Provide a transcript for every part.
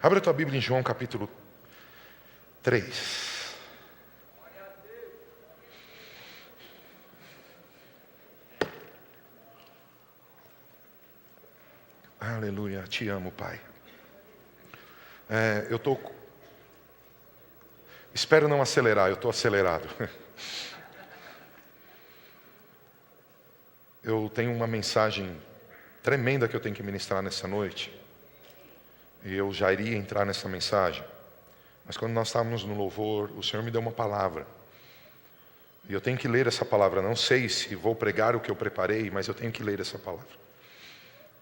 Abre a tua Bíblia em João capítulo 3. Aleluia, te amo, Pai. Espero não acelerar, eu estou acelerado. Eu tenho uma mensagem tremenda que eu tenho que ministrar nessa noite. E eu já iria entrar nessa mensagem. Mas quando nós estávamos no louvor, o Senhor me deu uma palavra. E eu tenho que ler essa palavra. Não sei se vou pregar o que eu preparei, mas eu tenho que ler essa palavra.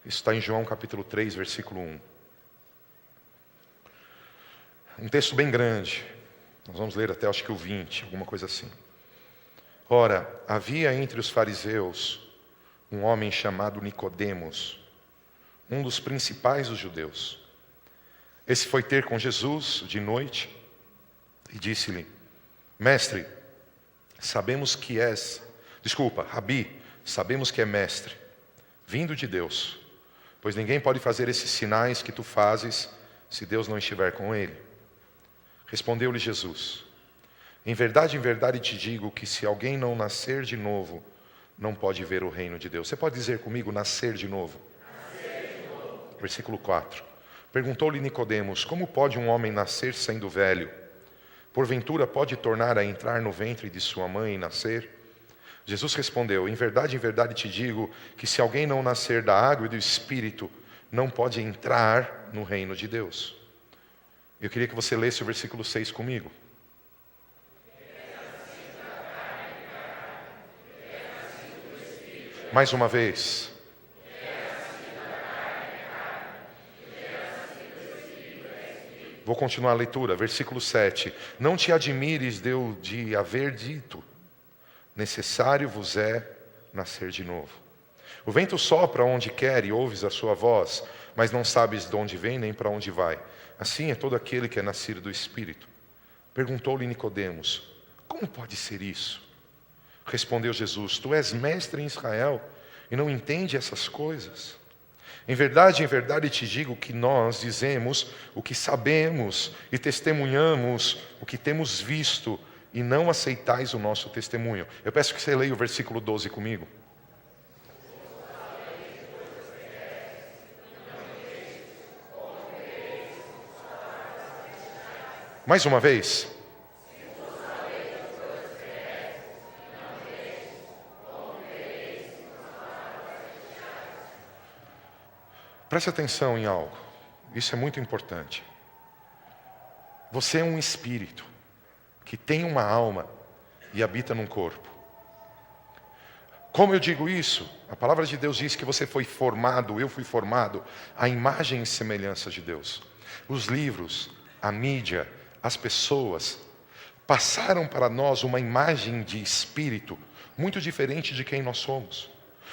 Isso está em João capítulo 3, versículo 1. Um texto bem grande. Nós vamos ler até acho que o 20, alguma coisa assim. Ora, havia entre os fariseus um homem chamado Nicodemos, um dos principais dos judeus. Esse foi ter com Jesus de noite e disse-lhe: Mestre, Rabi, sabemos que é mestre, vindo de Deus, pois ninguém pode fazer esses sinais que tu fazes se Deus não estiver com ele. Respondeu-lhe Jesus: em verdade te digo que se alguém não nascer de novo, não pode ver o reino de Deus. Você pode dizer comigo, nascer de novo? Nascer de novo. Versículo 4. Perguntou-lhe Nicodemos: como pode um homem nascer sendo velho? Porventura pode tornar a entrar no ventre de sua mãe e nascer? Jesus respondeu: em verdade te digo que se alguém não nascer da água e do Espírito, não pode entrar no reino de Deus. Eu queria que você lesse o versículo 6 comigo. Mais uma vez. Vou continuar a leitura, versículo 7. Não te admires de haver dito: necessário vos é nascer de novo. O vento sopra onde quer e ouves a sua voz, mas não sabes de onde vem nem para onde vai. Assim é todo aquele que é nascido do Espírito. Perguntou-lhe Nicodemos: como pode ser isso? Respondeu Jesus: tu és mestre em Israel e não entende essas coisas? Em verdade te digo que nós dizemos o que sabemos e testemunhamos o que temos visto, e não aceitais o nosso testemunho. Eu peço que você leia o versículo 12 comigo. Mais uma vez. Preste atenção em algo. Isso é muito importante. Você é um espírito que tem uma alma e habita num corpo. Como eu digo isso? A palavra de Deus diz que você foi formado, eu fui formado à imagem e semelhança de Deus. Os livros, a mídia, as pessoas passaram para nós uma imagem de espírito muito diferente de quem nós somos.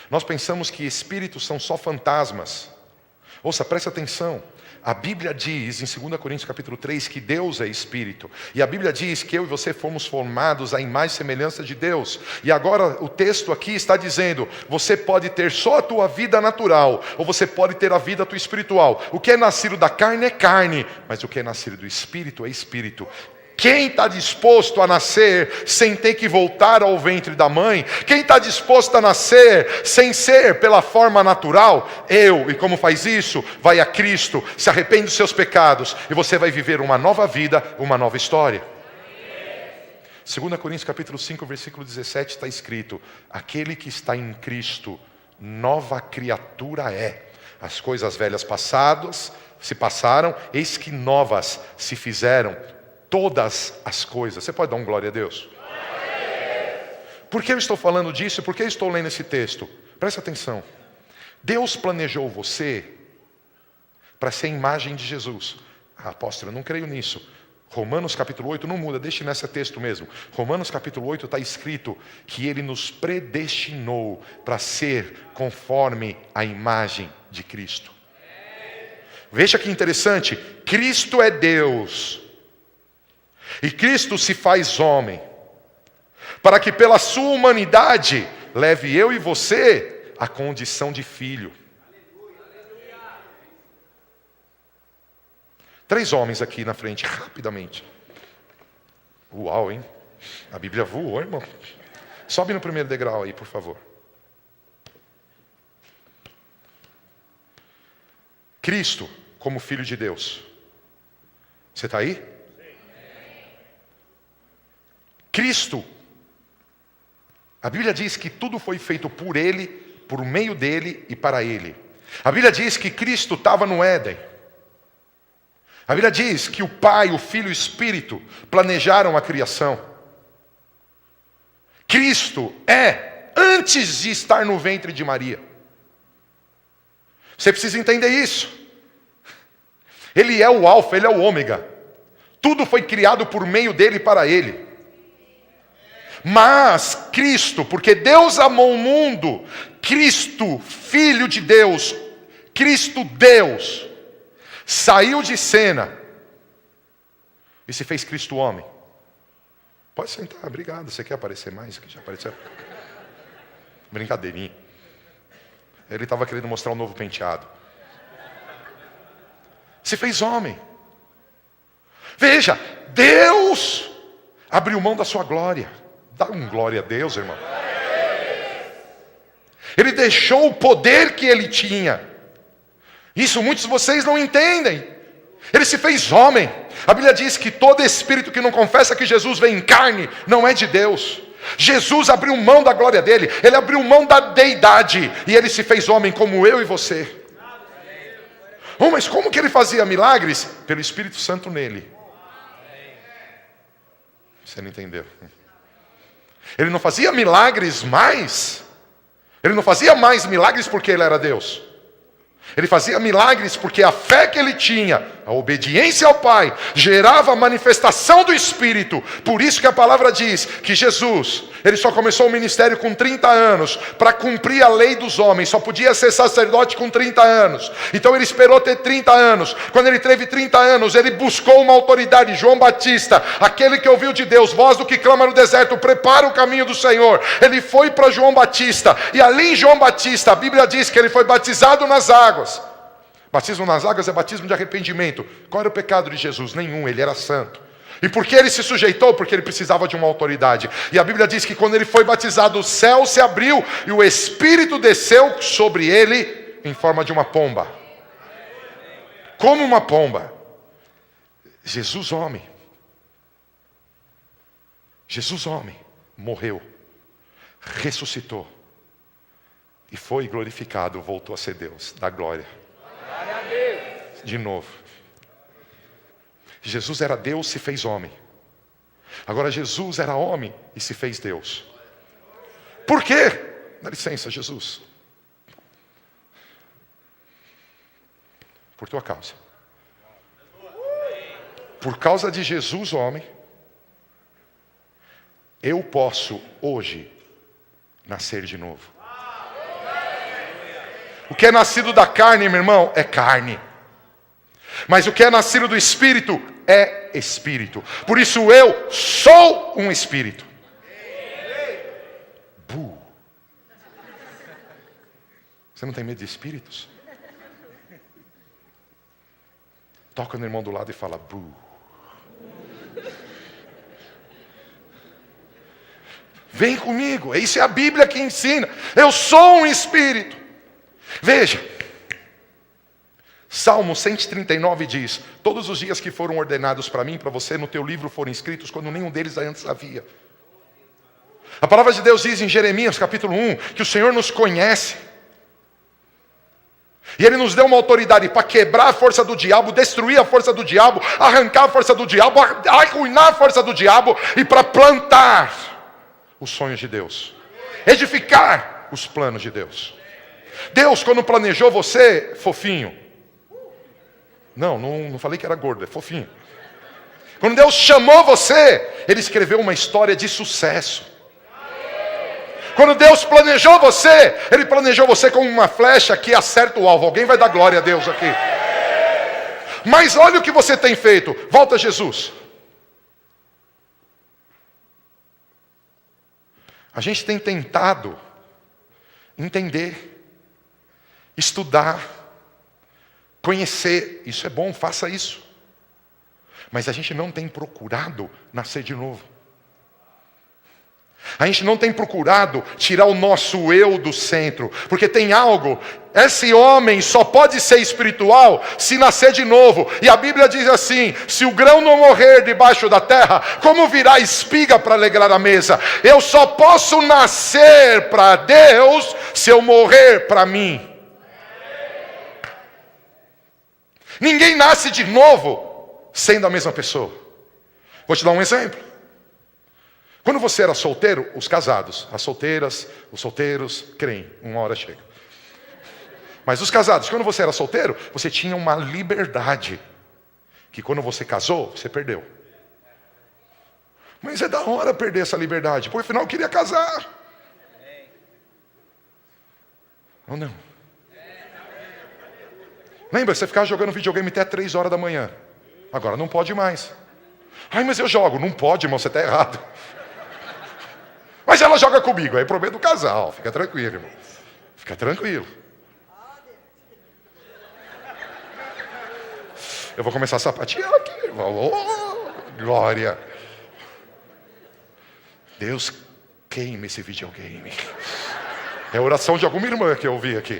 Nós pensamos que espíritos são só fantasmas. Ouça, presta atenção. A Bíblia diz em 2 Coríntios capítulo 3 que Deus é Espírito. E a Bíblia diz que eu e você fomos formados à imagem e semelhança de Deus. E agora o texto aqui está dizendo: você pode ter só a tua vida natural, ou você pode ter a vida tua espiritual. O que é nascido da carne é carne, mas o que é nascido do Espírito é Espírito. Quem está disposto a nascer sem ter que voltar ao ventre da mãe? Quem está disposto a nascer sem ser pela forma natural? E como faz isso? Vai a Cristo, se arrepende dos seus pecados, e você vai viver uma nova vida, uma nova história. 2 Coríntios capítulo 5, versículo 17 está escrito: aquele que está em Cristo, nova criatura é. As coisas velhas passadas se passaram, eis que novas se fizeram todas as coisas. Você pode dar um glória a Deus? Por que eu estou falando disso? Por que eu estou lendo esse texto? Presta atenção. Deus planejou você para ser imagem de Jesus. Apóstolo, eu não creio nisso. Romanos capítulo 8 não muda, deixe nesse texto mesmo. Romanos capítulo 8 está escrito que Ele nos predestinou para ser conforme a imagem de Cristo. Veja que interessante, Cristo é Deus. E Cristo se faz homem, para que pela sua humanidade leve eu e você à condição de filho. 3 homens aqui na frente, rapidamente. Uau, hein? A Bíblia voou, irmão. Sobe no primeiro degrau aí, por favor. Cristo como Filho de Deus. Você está aí? Cristo. A Bíblia diz que tudo foi feito por Ele, por meio dEle e para Ele. A Bíblia diz que Cristo estava no Éden. A Bíblia diz que o Pai, o Filho e o Espírito planejaram a criação. Cristo é antes de estar no ventre de Maria. Você precisa entender isso. Ele é o alfa, ele é o ômega. Tudo foi criado por meio dele e para ele. Mas Cristo, porque Deus amou o mundo, Cristo, Filho de Deus, Cristo Deus, saiu de cena e se fez Cristo homem. Pode sentar, obrigado. Você quer aparecer mais? Que já apareceu. Brincadeirinha. Ele estava querendo mostrar um novo penteado. Se fez homem. Veja, Deus abriu mão da sua glória. Dá um glória a Deus, irmão. Ele deixou o poder que ele tinha. Isso muitos de vocês não entendem. Ele se fez homem. A Bíblia diz que todo espírito que não confessa que Jesus veio em carne não é de Deus. Jesus abriu mão da glória dele. Ele abriu mão da deidade. E ele se fez homem como eu e você. Oh, mas como que ele fazia milagres? Pelo Espírito Santo nele. Você não entendeu? Ele não fazia milagres mais. Ele não fazia mais milagres porque ele era Deus. Ele fazia milagres porque a fé que ele tinha, a obediência ao Pai, gerava a manifestação do Espírito. Por isso que a palavra diz que Jesus, ele só começou o ministério com 30 anos, para cumprir a lei dos homens. Só podia ser sacerdote com 30 anos. Então ele esperou ter 30 anos. Quando ele teve 30 anos, ele buscou uma autoridade. João Batista, aquele que ouviu de Deus, voz do que clama no deserto, prepara o caminho do Senhor. Ele foi para João Batista. E ali em João Batista, a Bíblia diz que ele foi batizado nas águas. Batismo nas águas é batismo de arrependimento. Qual era o pecado de Jesus? Nenhum, ele era santo. E por que ele se sujeitou? Porque ele precisava de uma autoridade. E a Bíblia diz que quando ele foi batizado, o céu se abriu e o Espírito desceu sobre ele em forma de uma pomba. Como uma pomba. Jesus homem. Jesus homem morreu, ressuscitou e foi glorificado, voltou a ser Deus, da glória. De novo. Jesus era Deus, se fez homem. Agora Jesus era homem e se fez Deus. Por quê? Dá licença, Jesus. Por tua causa. Por causa de Jesus, homem, eu posso hoje nascer de novo. O que é nascido da carne, meu irmão, é carne. Mas o que é nascido do Espírito é Espírito. Por isso eu sou um Espírito. Bu. Você não tem medo de espíritos? Toca no irmão do lado e fala bu. Vem comigo, isso é a Bíblia que ensina. Eu sou um Espírito. Veja, Salmo 139 diz: todos os dias que foram ordenados para mim, para você, no teu livro foram escritos, quando nenhum deles antes havia. A palavra de Deus diz em Jeremias capítulo 1, que o Senhor nos conhece. E Ele nos deu uma autoridade para quebrar a força do diabo, destruir a força do diabo, arrancar a força do diabo, arruinar a força do diabo, e para plantar os sonhos de Deus, edificar os planos de Deus. Deus, quando planejou você, fofinho. Não falei que era gordo, é fofinho. Quando Deus chamou você, Ele escreveu uma história de sucesso. Quando Deus planejou você, Ele planejou você como uma flecha que acerta o alvo. Alguém vai dar glória a Deus aqui. Mas olha o que você tem feito. Volta a Jesus. A gente tem tentado entender, estudar, conhecer. Isso é bom, faça isso. Mas a gente não tem procurado nascer de novo. A gente não tem procurado tirar o nosso eu do centro, porque tem algo, esse homem só pode ser espiritual se nascer de novo. E a Bíblia diz assim: se o grão não morrer debaixo da terra, como virá espiga para alegrar a mesa? Eu só posso nascer para Deus se eu morrer para mim. Ninguém nasce de novo sendo a mesma pessoa. Vou te dar um exemplo. Quando você era solteiro, os casados, as solteiras, os solteiros, creem, uma hora chega. Mas os casados, quando você era solteiro, você tinha uma liberdade, que quando você casou, você perdeu. Mas é da hora perder essa liberdade, porque afinal eu queria casar. Ou não? Lembra, você ficava jogando videogame até 3 horas da manhã. Agora não pode mais. Ai, mas eu jogo. Não pode, irmão, você está errado. Mas ela joga comigo, aí é problema do casal. Fica tranquilo, irmão. Fica tranquilo. Eu vou começar a sapatear aqui, irmão. Oh, glória. Deus queima esse videogame. É a oração de alguma irmã que eu ouvi aqui.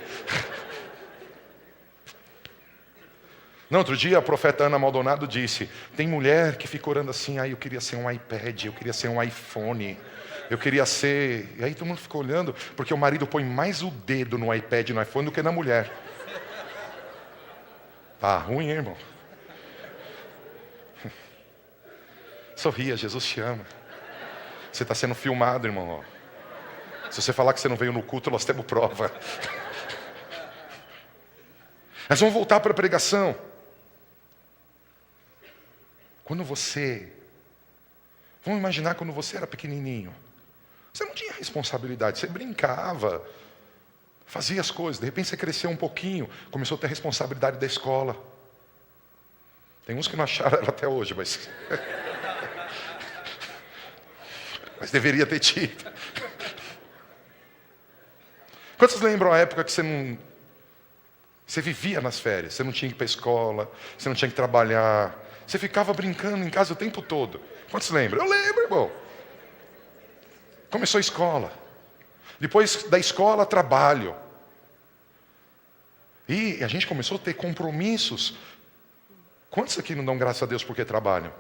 No outro dia, a profeta Ana Maldonado disse: tem mulher que fica orando assim, eu queria ser um iPad, eu queria ser um iPhone, eu queria ser... E aí todo mundo ficou olhando, porque o marido põe mais o dedo no iPad e no iPhone do que na mulher. Tá ruim, hein, irmão? Sorria, Jesus te ama. Você está sendo filmado, irmão. Se você falar que você não veio no culto, nós temos prova. Nós vamos voltar para a pregação. Quando você... Vamos imaginar quando você era pequenininho. Você não tinha responsabilidade, você brincava, fazia as coisas. De repente você cresceu um pouquinho, começou a ter responsabilidade da escola. Tem uns que não acharam ela até hoje, mas... mas deveria ter tido. Quantos lembram a época que você não... Você vivia nas férias, você não tinha que ir para a escola, você não tinha que trabalhar, você ficava brincando em casa o tempo todo. Quantos lembram? Eu lembro, irmão. Começou a escola. Depois da escola, trabalho. E a gente começou a ter compromissos. Quantos aqui não dão graças a Deus porque trabalham?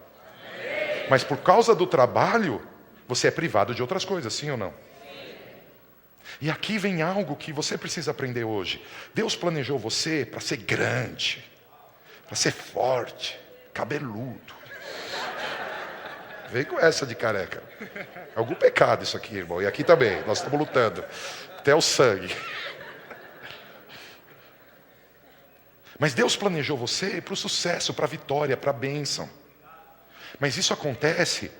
Mas por causa do trabalho, você é privado de outras coisas, sim ou não? E aqui vem algo que você precisa aprender hoje. Deus planejou você para ser grande, para ser forte, cabeludo. Vem com essa de careca. É algum pecado isso aqui, irmão. E aqui também, nós estamos lutando. Até o sangue. Mas Deus planejou você para o sucesso, para a vitória, para a bênção. Mas isso acontece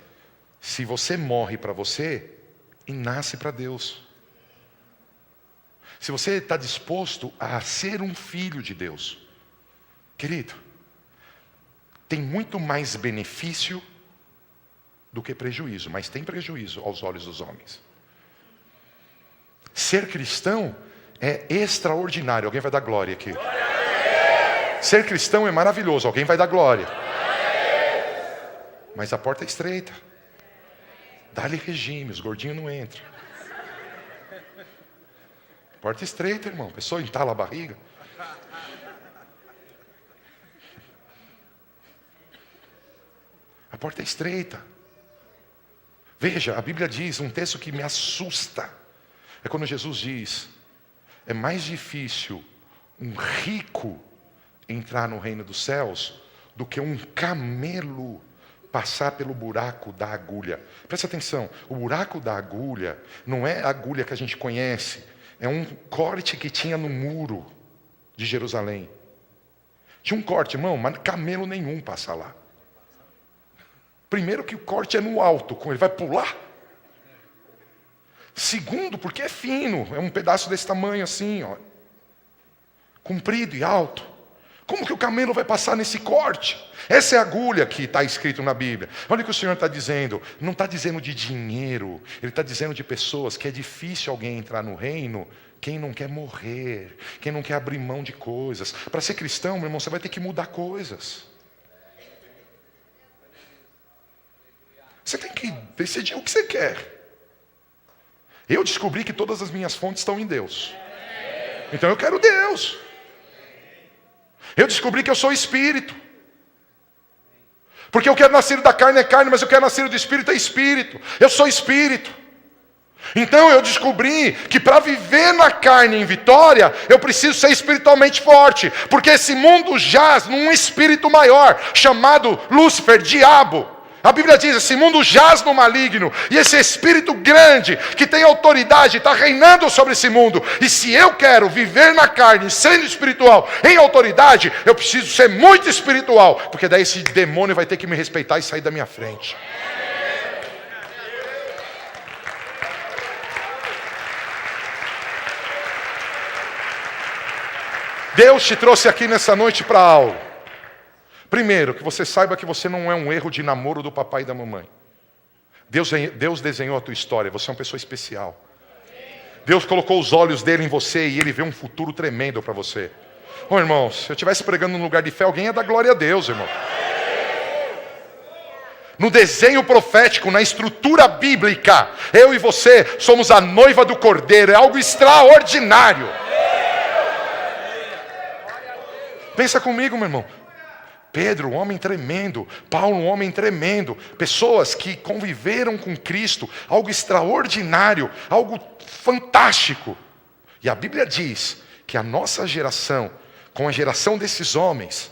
se você morre para você e nasce para Deus. Se você está disposto a ser um filho de Deus. Querido, tem muito mais benefício do que prejuízo, mas tem prejuízo aos olhos dos homens. Ser cristão é extraordinário. Alguém vai dar glória aqui. Ser cristão é maravilhoso. Alguém vai dar glória. Mas a porta é estreita. Dá-lhe regime, os gordinhos não entram. Porta estreita, irmão. A pessoa entala a barriga. A porta é estreita. Veja, a Bíblia diz, um texto que me assusta. É quando Jesus diz: é mais difícil um rico entrar no reino dos céus do que um camelo passar pelo buraco da agulha. Presta atenção, o buraco da agulha não é a agulha que a gente conhece. É um corte que tinha no muro de Jerusalém. Tinha um corte, irmão, mas camelo nenhum passa lá. Primeiro que o corte é no alto, como ele vai pular. Segundo, porque é fino, é um pedaço desse tamanho assim, ó, comprido e alto. Como que o camelo vai passar nesse corte? Essa é a agulha que está escrito na Bíblia. Olha o que o Senhor está dizendo. Não está dizendo de dinheiro. Ele está dizendo de pessoas que é difícil alguém entrar no reino. Quem não quer morrer. Quem não quer abrir mão de coisas. Para ser cristão, meu irmão, você vai ter que mudar coisas. Você tem que decidir o que você quer. Eu descobri que todas as minhas fontes estão em Deus. Então eu quero Deus. Eu descobri que eu sou espírito. Porque eu quero nascer da carne é carne, mas eu quero nascer do espírito é espírito. Eu sou espírito. Então eu descobri que para viver na carne em vitória, eu preciso ser espiritualmente forte. Porque esse mundo jaz num espírito maior, chamado Lúcifer, diabo. A Bíblia diz, esse mundo jaz no maligno. E esse espírito grande, que tem autoridade, está reinando sobre esse mundo. E se eu quero viver na carne, sendo espiritual, em autoridade, eu preciso ser muito espiritual. Porque daí esse demônio vai ter que me respeitar e sair da minha frente. Deus te trouxe aqui nessa noite para algo. Primeiro, que você saiba que você não é um erro de namoro do papai e da mamãe. Deus desenhou a tua história, você é uma pessoa especial. Deus colocou os olhos dele em você e ele vê um futuro tremendo para você. Ô irmão, se eu estivesse pregando num lugar de fé, alguém ia dar glória a Deus, irmão. No desenho profético, na estrutura bíblica, eu e você somos a noiva do Cordeiro, é algo extraordinário. Pensa comigo, meu irmão. Pedro, um homem tremendo. Paulo, um homem tremendo. Pessoas que conviveram com Cristo. Algo extraordinário. Algo fantástico. E a Bíblia diz que a nossa geração, com a geração desses homens,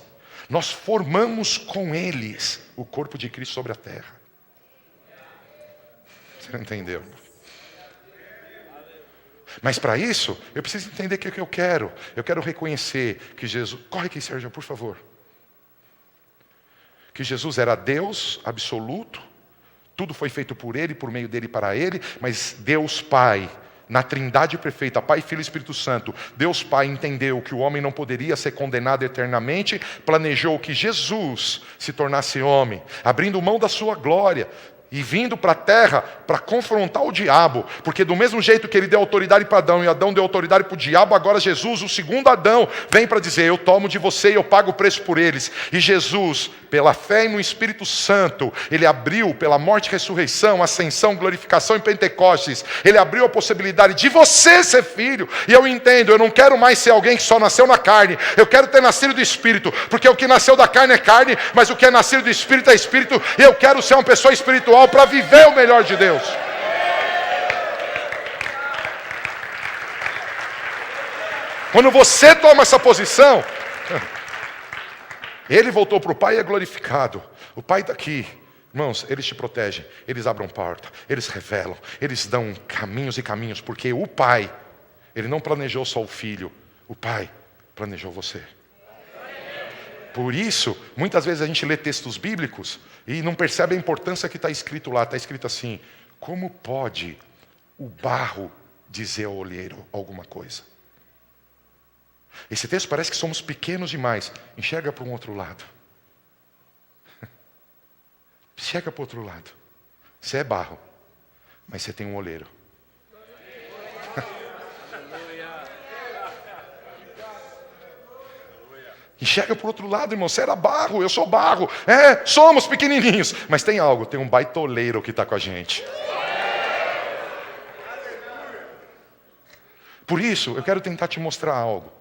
nós formamos com eles o corpo de Cristo sobre a terra. Você não entendeu? Mas para isso, eu preciso entender o que eu quero. Eu quero reconhecer que Jesus... Corre aqui, Sérgio, por favor. Que Jesus era Deus absoluto, tudo foi feito por Ele, por meio dEle e para Ele, mas Deus Pai, na trindade perfeita, Pai, Filho e Espírito Santo, Deus Pai entendeu que o homem não poderia ser condenado eternamente, planejou que Jesus se tornasse homem, abrindo mão da sua glória, e vindo para a terra para confrontar o diabo. Porque do mesmo jeito que ele deu autoridade para Adão e Adão deu autoridade para o diabo, agora Jesus, o segundo Adão, vem para dizer, eu tomo de você e eu pago o preço por eles. E Jesus, pela fé no Espírito Santo, ele abriu pela morte e ressurreição, ascensão, glorificação em Pentecostes, ele abriu a possibilidade de você ser filho. E eu entendo, eu não quero mais ser alguém que só nasceu na carne, eu quero ter nascido do Espírito, porque o que nasceu da carne é carne, mas o que é nascido do Espírito é Espírito, e eu quero ser uma pessoa espiritual para viver o melhor de Deus. Quando você toma essa posição, ele voltou para o Pai e é glorificado. O Pai está aqui. Irmãos, eles te protegem, eles abrem porta, eles revelam, eles dão caminhos e caminhos, porque o Pai, ele não planejou só o Filho, o Pai planejou você. Por isso, muitas vezes a gente lê textos bíblicos e não percebe a importância que está escrito lá. Está escrito assim, como pode o barro dizer ao olheiro alguma coisa? Esse texto parece que somos pequenos demais. Enxerga para um outro lado. Enxerga para o outro lado. Você é barro, mas você tem um olheiro. Enxerga para o outro lado, irmão. Você era barro, eu sou barro. É, somos pequenininhos. Mas tem algo, tem um baitoleiro que está com a gente. Por isso, eu quero tentar te mostrar algo.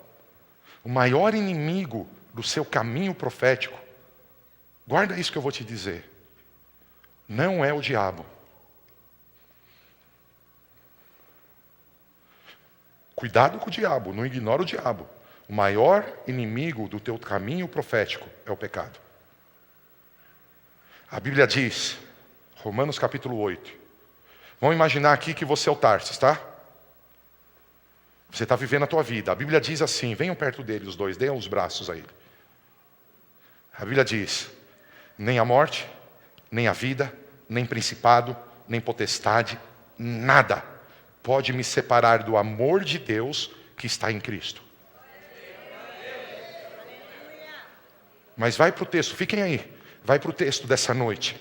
O maior inimigo do seu caminho profético, guarda isso que eu vou te dizer, não é o diabo. Cuidado com o diabo, não ignora o diabo. O maior inimigo do teu caminho profético é o pecado. A Bíblia diz, Romanos capítulo 8. Vamos imaginar aqui que você é o Tarsis, tá? Você está vivendo a tua vida. A Bíblia diz assim, venham perto dele os dois, deem os braços a ele. A Bíblia diz, nem a morte, nem a vida, nem principado, nem potestade, nada pode me separar do amor de Deus que está em Cristo. Mas vai para o texto, fiquem aí. Vai para o texto dessa noite.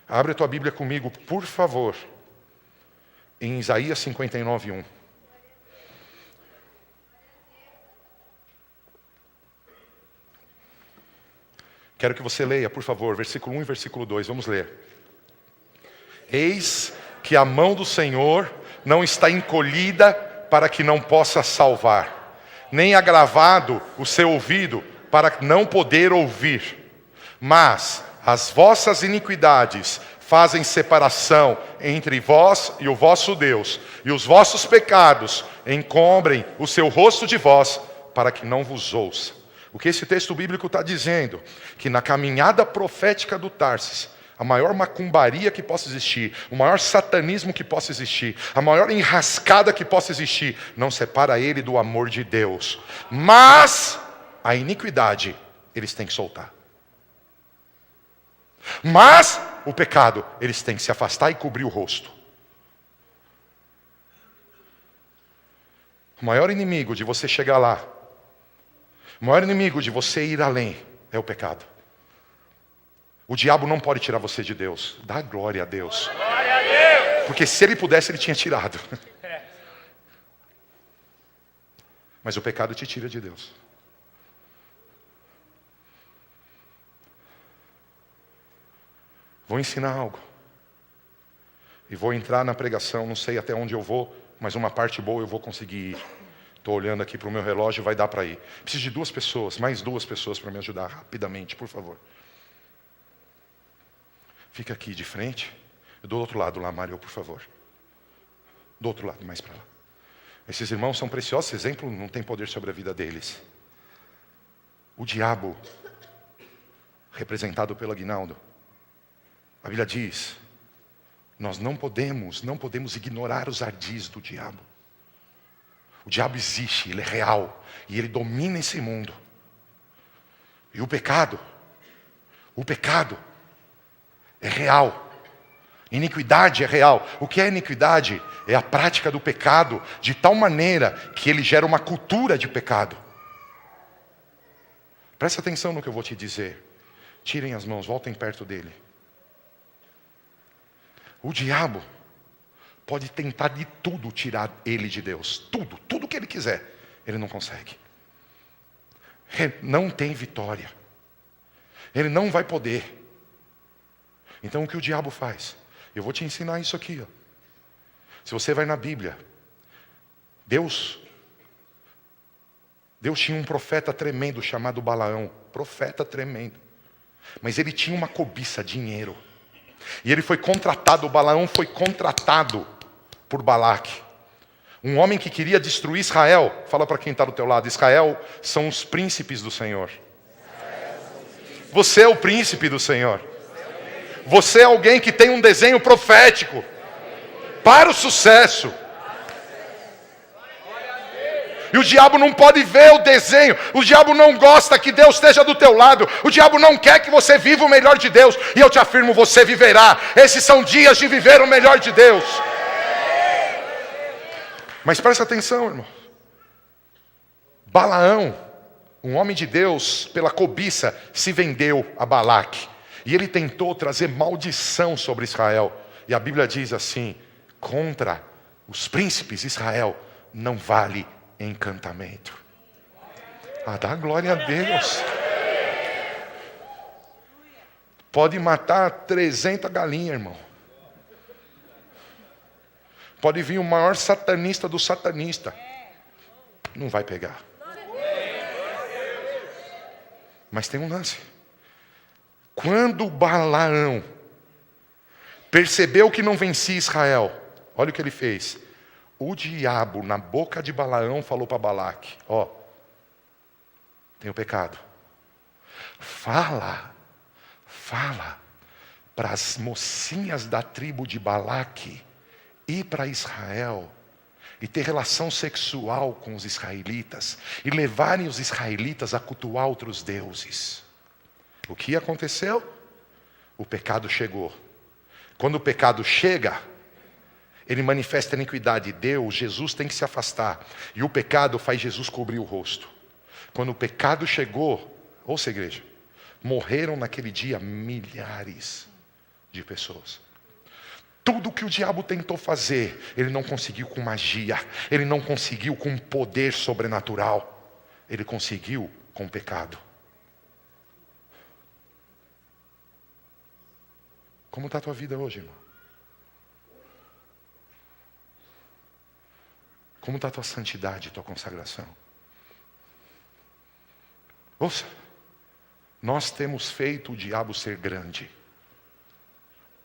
Abre a tua Bíblia comigo, por favor. Em Isaías 59:1. Quero que você leia, por favor, versículo 1 e versículo 2. Vamos ler. Eis que a mão do Senhor não está encolhida para que não possa salvar, nem agravado o seu ouvido para não poder ouvir. Mas as vossas iniquidades fazem separação entre vós e o vosso Deus, e os vossos pecados encobrem o seu rosto de vós, para que não vos ouça. O que esse texto bíblico está dizendo? Que na caminhada profética do Tarsis, a maior macumbaria que possa existir, o maior satanismo que possa existir, a maior enrascada que possa existir, não separa ele do amor de Deus. Mas a iniquidade, eles têm que soltar. Mas o pecado, eles têm que se afastar e cobrir o rosto. O maior inimigo de você chegar lá, o maior inimigo de você ir além, é o pecado. O diabo não pode tirar você de Deus. Dá glória a Deus. Glória a Deus. Porque se ele pudesse, ele tinha tirado. Mas o pecado te tira de Deus. Vou ensinar algo. E vou entrar na pregação, não sei até onde eu vou, mas uma parte boa eu vou conseguir ir. Estou olhando aqui para o meu relógio, vai dar para ir. Preciso de 2 pessoas, mais 2 pessoas para me ajudar rapidamente, por favor. Fica aqui de frente. Do outro lado lá, Mário, por favor. Do outro lado, mais para lá. Esses irmãos são preciosos, esse exemplo não tem poder sobre a vida deles. O diabo, representado pelo Aguinaldo, a Bíblia diz, nós não podemos ignorar os ardis do diabo. O diabo existe, ele é real, e ele domina esse mundo. E o pecado é real. Iniquidade é real. O que é iniquidade? É a prática do pecado de tal maneira que ele gera uma cultura de pecado. Presta atenção no que eu vou te dizer. Tirem as mãos, voltem perto dele. O diabo pode tentar de tudo tirar ele de Deus. Tudo que ele quiser. Ele não consegue. Ele não tem vitória. Ele não vai poder. Então o que o diabo faz? Eu vou te ensinar isso aqui. Se você vai na Bíblia, Deus tinha um profeta tremendo chamado Balaão. Profeta tremendo. Mas ele tinha uma cobiça, dinheiro. E ele foi contratado, Balaão foi contratado por Balaque. Um homem que queria destruir Israel. Fala para quem está do teu lado, Israel são os príncipes do Senhor. Você é o príncipe do Senhor. Você é alguém que tem um desenho profético para o sucesso. E o diabo não pode ver o desenho. O diabo não gosta que Deus esteja do teu lado. O diabo não quer que você viva o melhor de Deus. E eu te afirmo, você viverá. Esses são dias de viver o melhor de Deus. Mas presta atenção, irmão. Balaão, um homem de Deus, pela cobiça, se vendeu a Balaque. E ele tentou trazer maldição sobre Israel. E a Bíblia diz assim, contra os príncipes de Israel não vale encantamento. Dá glória a Deus. Pode matar 300 galinhas, irmão. Pode vir o maior satanista do satanista. Não vai pegar. Mas tem um lance. Quando Balaão percebeu que não vencia Israel, olha o que ele fez. O diabo, na boca de Balaão, falou para Balaque, tem o pecado. Fala para as mocinhas da tribo de Balaque ir para Israel e ter relação sexual com os israelitas e levarem os israelitas a cultuar outros deuses. O que aconteceu? O pecado chegou. Quando o pecado chega, ele manifesta a iniquidade. Deus, Jesus tem que se afastar. E o pecado faz Jesus cobrir o rosto. Quando o pecado chegou, ouça igreja, morreram naquele dia milhares de pessoas. Tudo que o diabo tentou fazer, ele não conseguiu com magia. Ele não conseguiu com poder sobrenatural. Ele conseguiu com o pecado. Como está a tua vida hoje, irmão? Como está a tua santidade, tua consagração? Ouça, nós temos feito o diabo ser grande.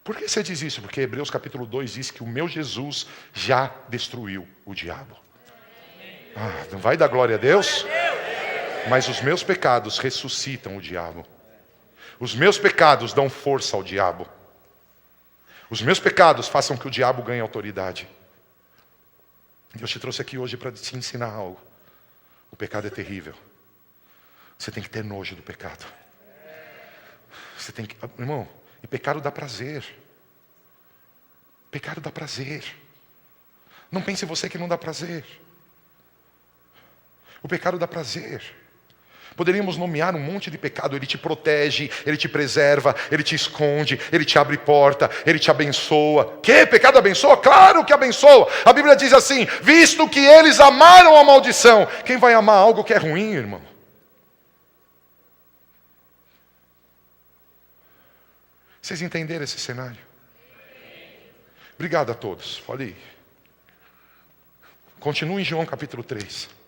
Por que você diz isso? Porque Hebreus capítulo 2 diz que o meu Jesus já destruiu o diabo. Não vai dar glória a Deus? Mas os meus pecados ressuscitam o diabo. Os meus pecados dão força ao diabo. Os meus pecados façam que o diabo ganhe autoridade. Deus te trouxe aqui hoje para te ensinar algo. O pecado é terrível. Você tem que ter nojo do pecado. Você tem que... Irmão, e pecado dá prazer. Pecado dá prazer. Não pense você que não dá prazer. O pecado dá prazer. Poderíamos nomear um monte de pecado. Ele te protege, ele te preserva, ele te esconde, ele te abre porta, ele te abençoa. Que? Pecado abençoa? Claro que abençoa. A Bíblia diz assim: visto que eles amaram a maldição. Quem vai amar algo que é ruim, irmão? Vocês entenderam esse cenário? Obrigado a todos. Pode ir. Continue em João capítulo 3.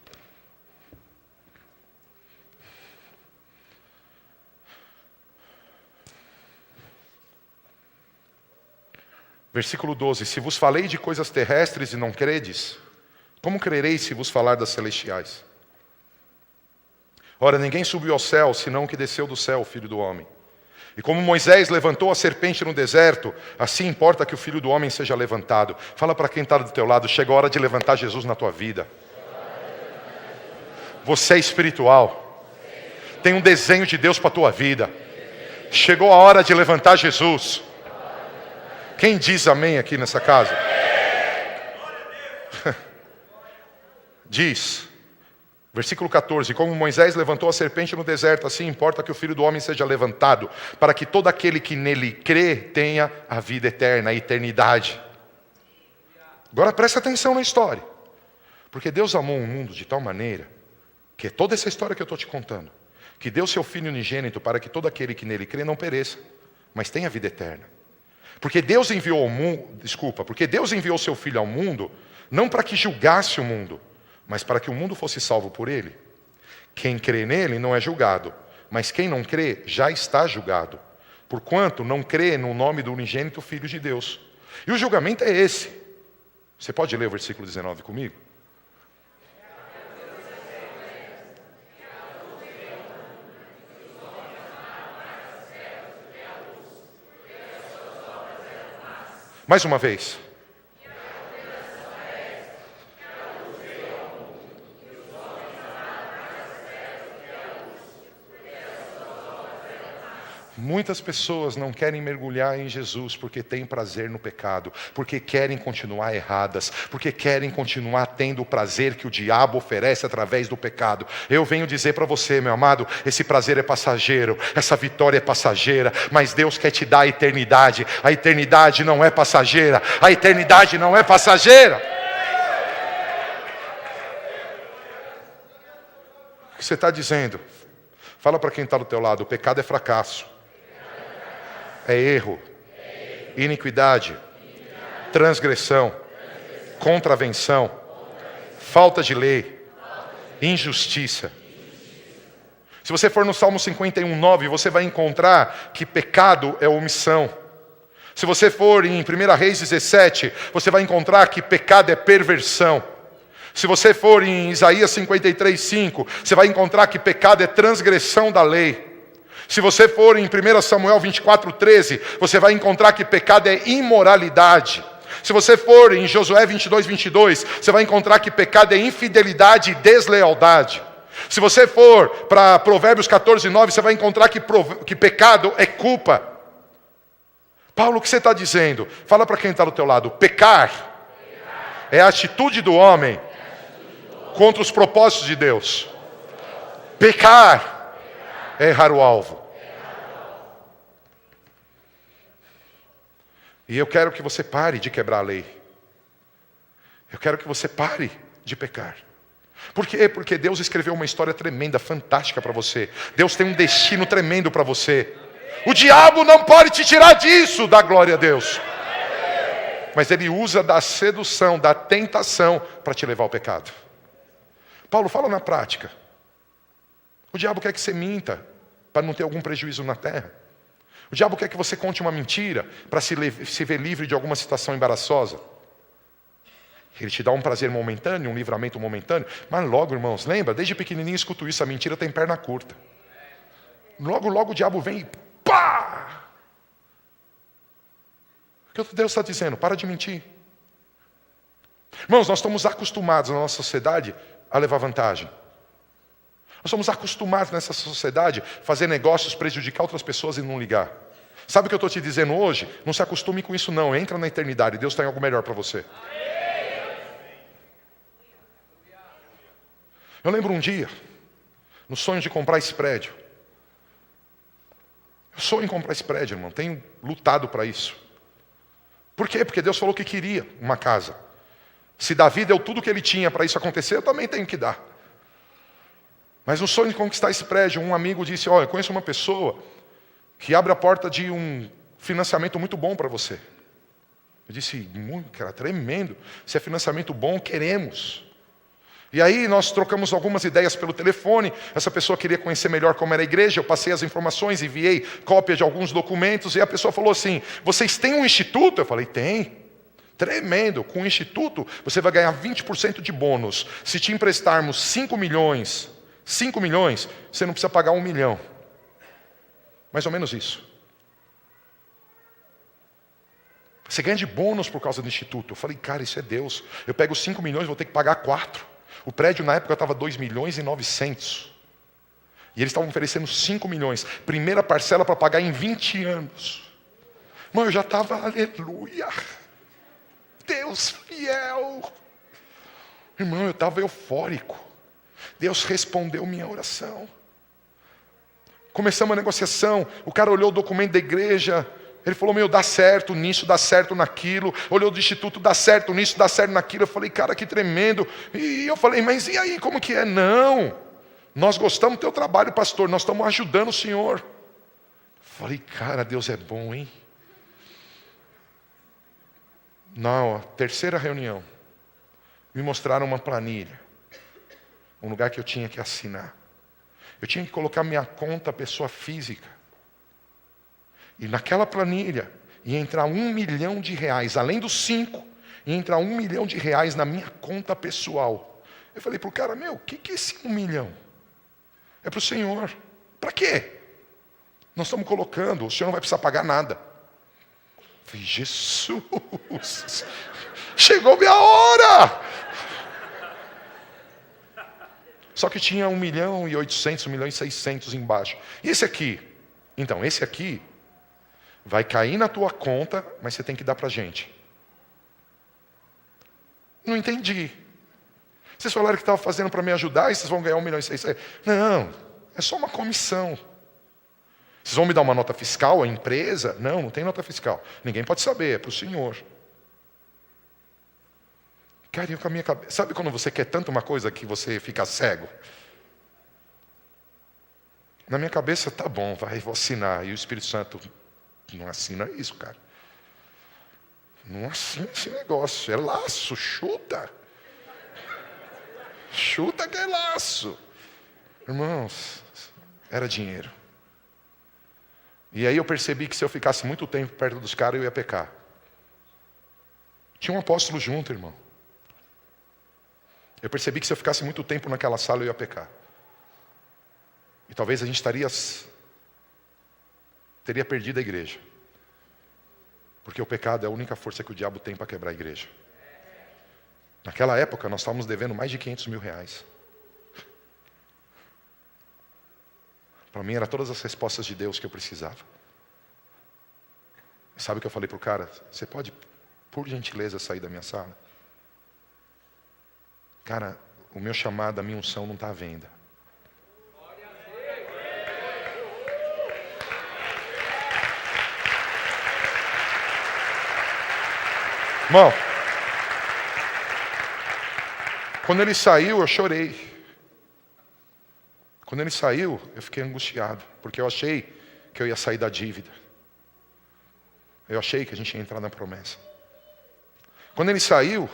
Versículo 12. Se vos falei de coisas terrestres e não credes, como crereis se vos falar das celestiais? Ora, ninguém subiu ao céu, senão o que desceu do céu, o Filho do Homem. E como Moisés levantou a serpente no deserto, assim importa que o Filho do Homem seja levantado. Fala para quem está do teu lado: chegou a hora de levantar Jesus na tua vida. Você é espiritual. Tem um desenho de Deus para a tua vida. Chegou a hora de levantar Jesus. Quem diz amém aqui nessa casa? Diz, versículo 14: como Moisés levantou a serpente no deserto, assim importa que o Filho do Homem seja levantado, para que todo aquele que nele crê tenha a vida eterna, a eternidade. Agora presta atenção na história. Porque Deus amou o mundo de tal maneira, que é toda essa história que eu estou te contando, que deu seu Filho unigênito para que todo aquele que nele crê não pereça, mas tenha a vida eterna. Porque Deus enviou seu Filho ao mundo, não para que julgasse o mundo, mas para que o mundo fosse salvo por ele. Quem crê nele não é julgado, mas quem não crê já está julgado, porquanto não crê no nome do unigênito Filho de Deus. E o julgamento é esse. Você pode ler o versículo 19 comigo? Mais uma vez. Muitas pessoas não querem mergulhar em Jesus porque têm prazer no pecado, porque querem continuar erradas, porque querem continuar tendo o prazer que o diabo oferece através do pecado. Eu venho dizer para você, meu amado, esse prazer é passageiro, essa vitória é passageira, mas Deus quer te dar a eternidade. A eternidade não é passageira, a eternidade não é passageira. O que você está dizendo? Fala para quem está do teu lado: o pecado é fracasso. É erro, iniquidade, transgressão, contravenção, falta de lei, injustiça. Se você for no Salmo 51:9, você vai encontrar que pecado é omissão. Se você for em 1 Reis 17, você vai encontrar que pecado é perversão. Se você for em Isaías 53:5, você vai encontrar que pecado é transgressão da lei. Se você for em 1 Samuel 24:13, você vai encontrar que pecado é imoralidade. Se você for em Josué 22:22, você vai encontrar que pecado é infidelidade e deslealdade. Se você for para Provérbios 14:9, você vai encontrar que pecado é culpa. Paulo, o que você está dizendo? Fala para quem está do teu lado: pecar é a atitude do homem contra os propósitos de Deus. Pecar é errar o alvo. E eu quero que você pare de quebrar a lei. Eu quero que você pare de pecar. Por quê? Porque Deus escreveu uma história tremenda, fantástica para você. Deus tem um destino tremendo para você. O diabo não pode te tirar disso, dá glória a Deus. mas ele usa da sedução, da tentação para te levar ao pecado. Paulo, fala na prática. O diabo quer que você minta para não ter algum prejuízo na terra. O diabo quer que você conte uma mentira para se ver livre de alguma situação embaraçosa. Ele te dá um prazer momentâneo, um livramento momentâneo. Mas logo, irmãos, lembra? Desde pequenininho escuto isso, a mentira tem perna curta. Logo, logo o diabo vem e pá! O que Deus está dizendo? Para de mentir. Irmãos, nós estamos acostumados na nossa sociedade a levar vantagem. Nós somos acostumados nessa sociedade a fazer negócios, prejudicar outras pessoas e não ligar. Sabe o que eu estou te dizendo hoje? Não se acostume com isso não. Entra na eternidade. Deus tem algo melhor para você. Eu lembro um dia, no sonho de comprar esse prédio. Eu sonho em comprar esse prédio, irmão. Tenho lutado para isso. Por quê? Porque Deus falou que queria uma casa. Se Davi deu tudo o que ele tinha para isso acontecer, eu também tenho que dar. Mas no sonho de conquistar esse prédio, um amigo disse, olha, eu conheço uma pessoa que abre a porta de um financiamento muito bom para você. Eu disse, muito, cara, tremendo. Se é financiamento bom, queremos. E aí nós trocamos algumas ideias pelo telefone. Essa pessoa queria conhecer melhor como era a igreja. Eu passei as informações, enviei cópia de alguns documentos. E a pessoa falou assim, vocês têm um instituto? Eu falei, tem. Tremendo. Com o instituto, você vai ganhar 20% de bônus. Se te emprestarmos 5 milhões, você não precisa pagar 1 milhão. Mais ou menos isso. Você ganha de bônus por causa do instituto. Eu falei, cara, isso é Deus. Eu pego 5 milhões, vou ter que pagar 4. O prédio na época estava 2 milhões e 900. E eles estavam oferecendo 5 milhões. Primeira parcela para pagar em 20 anos. Mano, eu já estava, aleluia. Deus fiel. Irmão, eu estava eufórico. Deus respondeu minha oração. Começamos a negociação. O cara olhou o documento da igreja. Ele falou, meu, dá certo nisso, dá certo naquilo. Olhou do instituto, dá certo nisso, dá certo naquilo. Eu falei, cara, que tremendo. E eu falei, mas e aí, como que é? Não, nós gostamos do teu trabalho, pastor. Nós estamos ajudando o senhor. Eu falei, cara, Deus é bom, hein? Na terceira reunião, me mostraram uma planilha. Um lugar que eu tinha que assinar. Eu tinha que colocar minha conta pessoa física. E naquela planilha ia entrar 1 milhão de reais, além dos 5, ia entrar 1 milhão de reais na minha conta pessoal. Eu falei para o cara, meu, o que é esse 1 milhão? É para o senhor. Para quê? Nós estamos colocando, o senhor não vai precisar pagar nada. Eu falei, Jesus, chegou minha hora! Só que tinha 1 milhão e 800, 1 milhão e 600 embaixo. E esse aqui? Então, esse aqui vai cair na tua conta, mas você tem que dar para a gente. Não entendi. Vocês falaram que estavam fazendo para me ajudar e vocês vão ganhar 1 milhão e 600. Não, é só uma comissão. Vocês vão me dar uma nota fiscal, a empresa? Não, não tem nota fiscal. Ninguém pode saber, é para o senhor. Cara, eu com a minha cabeça. Sabe quando você quer tanto uma coisa que você fica cego? Na minha cabeça, tá bom, vou assinar. E o Espírito Santo, não assina isso, cara. Não assina esse negócio. É laço, chuta. Chuta que é laço. Irmãos, era dinheiro. E aí eu percebi que se eu ficasse muito tempo perto dos caras, eu ia pecar. Tinha um apóstolo junto, irmão. Eu percebi que se eu ficasse muito tempo naquela sala, eu ia pecar. E talvez a gente teria perdido a igreja. Porque o pecado é a única força que o diabo tem para quebrar a igreja. Naquela época, nós estávamos devendo mais de 500 mil reais. Para mim, eram todas as respostas de Deus que eu precisava. E sabe o que eu falei para o cara? Você pode, por gentileza, sair da minha sala? Cara, o meu chamado, a minha unção não está à venda. Irmão, quando ele saiu, eu chorei. Quando ele saiu, eu fiquei angustiado, porque eu achei que eu ia sair da dívida. Eu achei que a gente ia entrar na promessa. Quando ele saiu,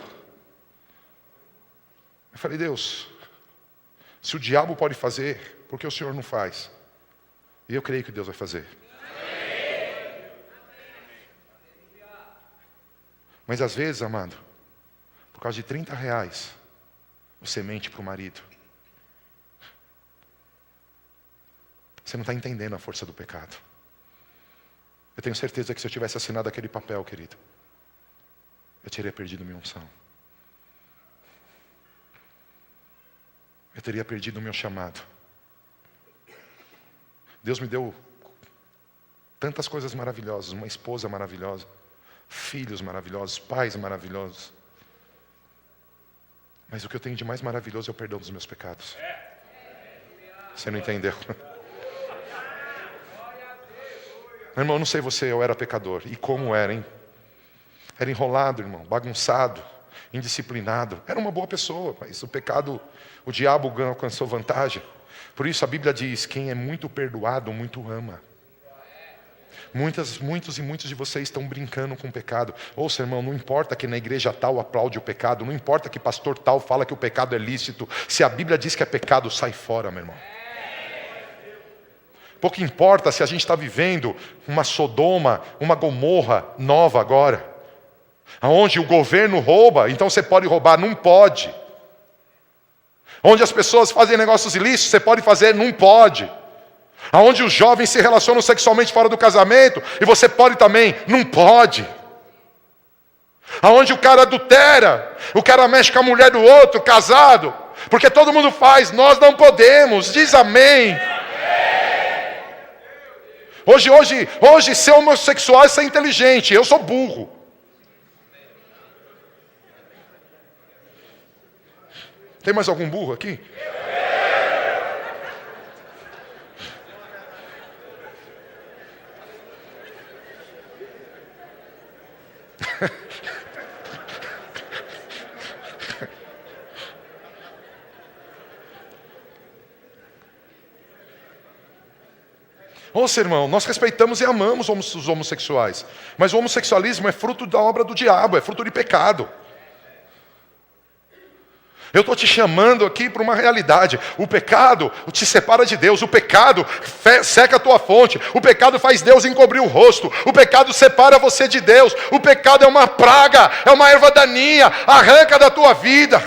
eu falei, Deus, se o diabo pode fazer, por que o Senhor não faz? E eu creio que Deus vai fazer. Mas às vezes, amado, por causa de R$30, você mente para o marido. Você não está entendendo a força do pecado. Eu tenho certeza que se eu tivesse assinado aquele papel, querido, eu teria perdido minha unção. Eu teria perdido o meu chamado. Deus me deu tantas coisas maravilhosas, uma esposa maravilhosa, filhos maravilhosos, pais maravilhosos. Mas o que eu tenho de mais maravilhoso é o perdão dos meus pecados. Você não entendeu? Meu irmão, eu não sei você, eu era pecador. E como era, hein? Era enrolado, irmão, bagunçado, indisciplinado. Era uma boa pessoa, mas o pecado, o diabo alcançou vantagem. Por isso a Bíblia diz, quem é muito perdoado, muito ama. Muitos de vocês estão brincando com o pecado. Ouça, irmão, não importa que na igreja tal aplaude o pecado, não importa que pastor tal fala que o pecado é lícito. Se a Bíblia diz que é pecado, sai fora, meu irmão. Pouco importa se a gente está vivendo uma Sodoma, uma Gomorra nova agora. Onde o governo rouba, então você pode roubar, não pode. Onde as pessoas fazem negócios ilícitos, você pode fazer, não pode. Onde os jovens se relacionam sexualmente fora do casamento, e você pode também, não pode. Aonde o cara adultera, o cara mexe com a mulher do outro, casado, porque todo mundo faz, nós não podemos, diz amém. Hoje ser homossexual é ser inteligente, eu sou burro. Tem mais algum burro aqui? Ouça, irmão, nós respeitamos e amamos os homossexuais. Mas o homossexualismo é fruto da obra do diabo, é fruto de pecado. Eu estou te chamando aqui para uma realidade. O pecado te separa de Deus. O pecado seca a tua fonte. O pecado faz Deus encobrir o rosto. O pecado separa você de Deus. O pecado é uma praga, é uma erva daninha. Arranca da tua vida.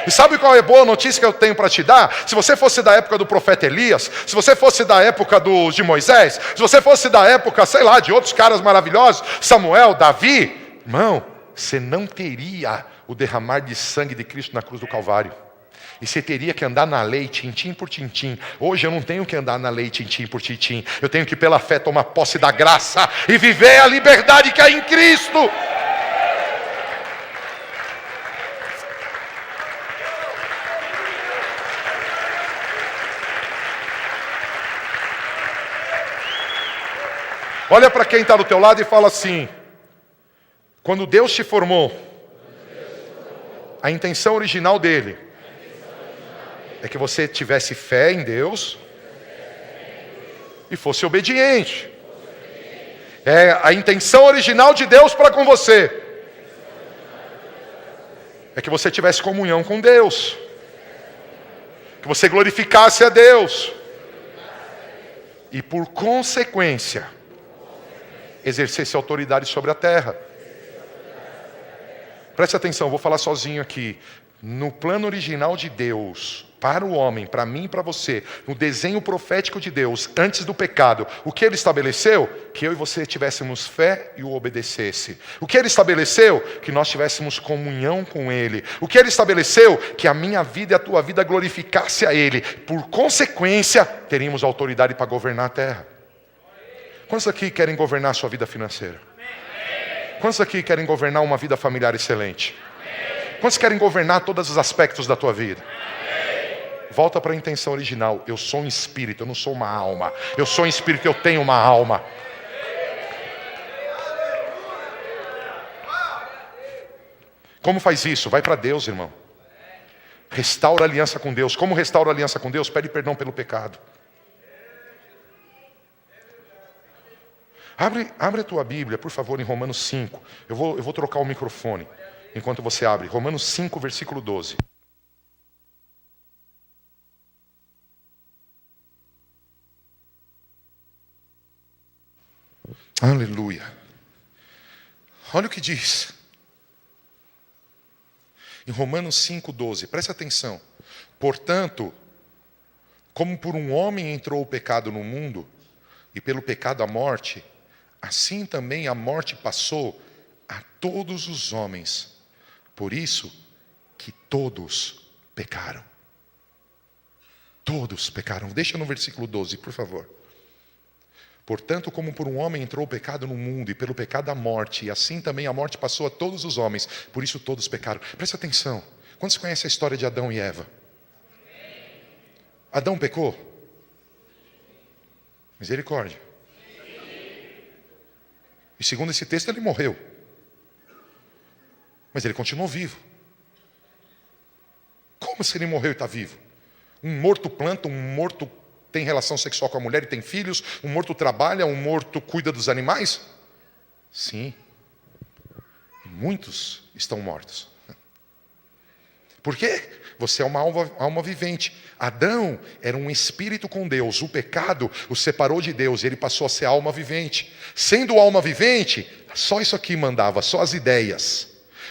E sabe qual é a boa notícia que eu tenho para te dar? Se você fosse da época do profeta Elias, se você fosse da época de Moisés, se você fosse da época, sei lá, de outros caras maravilhosos, Samuel, Davi, irmão, você não teria o derramar de sangue de Cristo na cruz do Calvário. E você teria que andar na lei, tintim por tintim. Hoje eu não tenho que andar na lei, tintim por tintim. Eu tenho que, pela fé, tomar posse da graça e viver a liberdade que há em Cristo. Olha para quem está do teu lado e fala assim: quando Deus te formou, a intenção original dele é que você tivesse fé em Deus e fosse obediente. É a intenção original de Deus para com você. É que você tivesse comunhão com Deus. Que você glorificasse a Deus. E por consequência, exercesse autoridade sobre a terra. Preste atenção, vou falar sozinho aqui. No plano original de Deus, para o homem, para mim e para você, no desenho profético de Deus, antes do pecado, o que ele estabeleceu? Que eu e você tivéssemos fé e o obedecesse. O que ele estabeleceu? Que nós tivéssemos comunhão com ele. O que ele estabeleceu? Que a minha vida e a tua vida glorificasse a ele. Por consequência, teríamos autoridade para governar a terra. Quantos aqui querem governar a sua vida financeira? Quantos aqui querem governar uma vida familiar excelente? Quantos querem governar todos os aspectos da tua vida? Volta para a intenção original. Eu sou um espírito, eu não sou uma alma. Eu sou um espírito, eu tenho uma alma. Como faz isso? Vai para Deus, irmão. Restaura a aliança com Deus. Como restaura a aliança com Deus? Pede perdão pelo pecado. Abre a tua Bíblia, por favor, em Romanos 5. Eu vou trocar o microfone enquanto você abre. Romanos 5, versículo 12. Aleluia. Olha o que diz. Em Romanos 5, 12. Presta atenção. Portanto, como por um homem entrou o pecado no mundo, e pelo pecado a morte, assim também a morte passou a todos os homens. Por isso que todos pecaram. Todos pecaram. Deixa no versículo 12, por favor. Portanto, como por um homem entrou o pecado no mundo, e pelo pecado a morte, e assim também a morte passou a todos os homens. Por isso todos pecaram. Presta atenção. Quantos conhecem a história de Adão e Eva? Adão pecou? Misericórdia. E segundo esse texto ele morreu. Mas ele continuou vivo. Como se ele morreu e está vivo? Um morto planta, um morto tem relação sexual com a mulher e tem filhos, um morto trabalha, um morto cuida dos animais? Sim. Muitos estão mortos. Por quê? Você é uma alma vivente. Adão era um espírito com Deus. O pecado o separou de Deus e ele passou a ser alma vivente. Sendo alma vivente, só isso aqui mandava, só as ideias.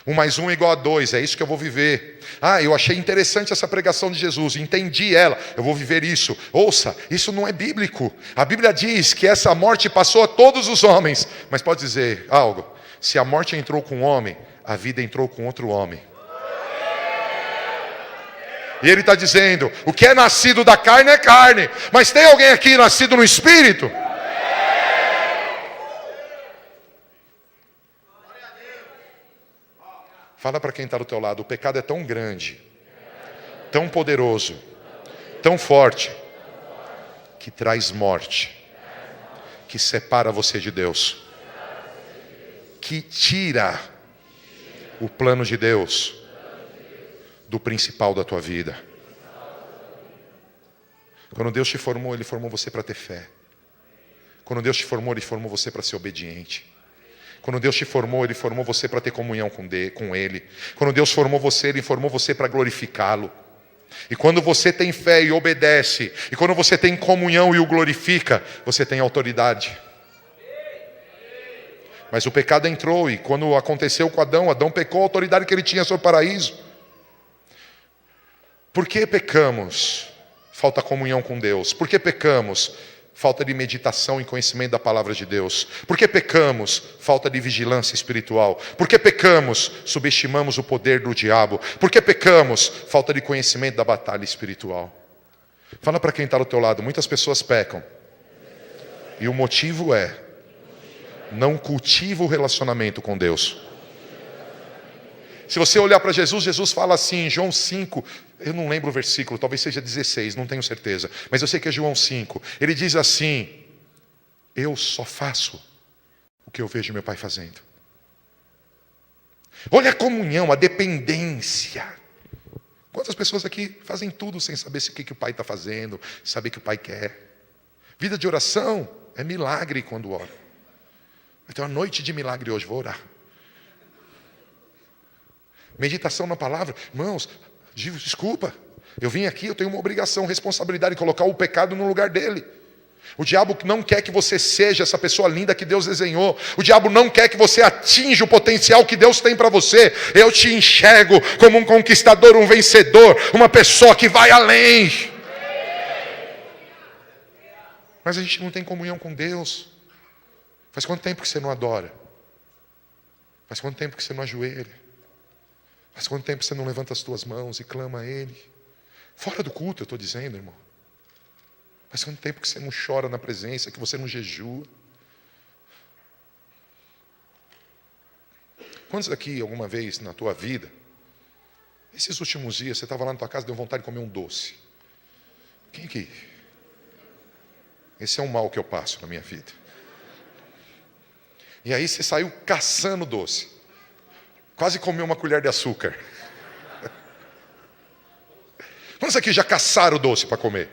1 mais 1 igual a 2, é isso que eu vou viver. Eu achei interessante essa pregação de Jesus, entendi ela, eu vou viver isso. Ouça, isso não é bíblico. A Bíblia diz que essa morte passou a todos os homens. Mas pode dizer algo, se a morte entrou com um homem, a vida entrou com outro homem. E ele está dizendo, o que é nascido da carne é carne. Mas tem alguém aqui nascido no Espírito? Fala para quem está do teu lado, o pecado é tão grande, tão poderoso, tão forte, que traz morte, que separa você de Deus, que tira o plano de Deus do principal da tua vida. Quando Deus te formou, Ele formou você para ter fé. Quando Deus te formou, Ele formou você para ser obediente. Quando Deus te formou, Ele formou você para ter comunhão com Ele. Quando Deus formou você, Ele formou você para glorificá-lo. E quando você tem fé e obedece, e quando você tem comunhão e o glorifica, você tem autoridade. Mas o pecado entrou, e quando aconteceu com Adão, Adão pecou a autoridade que ele tinha sobre o paraíso. Por que pecamos? Falta comunhão com Deus. Por que pecamos? Falta de meditação e conhecimento da palavra de Deus. Por que pecamos? Falta de vigilância espiritual. Por que pecamos? Subestimamos o poder do diabo. Por que pecamos? Falta de conhecimento da batalha espiritual. Fala para quem está do teu lado, muitas pessoas pecam. E o motivo é, não cultiva o relacionamento com Deus. Se você olhar para Jesus, Jesus fala assim em João 5, eu não lembro o versículo, talvez seja 16, não tenho certeza, mas eu sei que é João 5. Ele diz assim, eu só faço o que eu vejo meu Pai fazendo. Olha a comunhão, a dependência. Quantas pessoas aqui fazem tudo sem saber o que o Pai está fazendo, saber o que o Pai quer. Vida de oração é milagre quando ora. Vai ter uma noite de milagre hoje, vou orar. Meditação na palavra. Irmãos, desculpa. Eu vim aqui, eu tenho uma obrigação, responsabilidade de colocar o pecado no lugar dele. O diabo não quer que você seja essa pessoa linda que Deus desenhou. O diabo não quer que você atinja o potencial que Deus tem para você. Eu te enxergo como um conquistador, um vencedor, uma pessoa que vai além. Mas a gente não tem comunhão com Deus. Faz quanto tempo que você não adora? Faz quanto tempo que você não ajoelha? Faz quanto tempo você não levanta as tuas mãos e clama a Ele? Fora do culto, eu estou dizendo, irmão. Faz quanto tempo que você não chora na presença, que você não jejua? Quantos aqui, alguma vez na tua vida, esses últimos dias, você estava lá na tua casa e deu vontade de comer um doce? Quem aqui? Esse é um mal que eu passo na minha vida. E aí você saiu caçando doce. Quase comeu uma colher de açúcar. Quantos aqui já caçaram o doce para comer?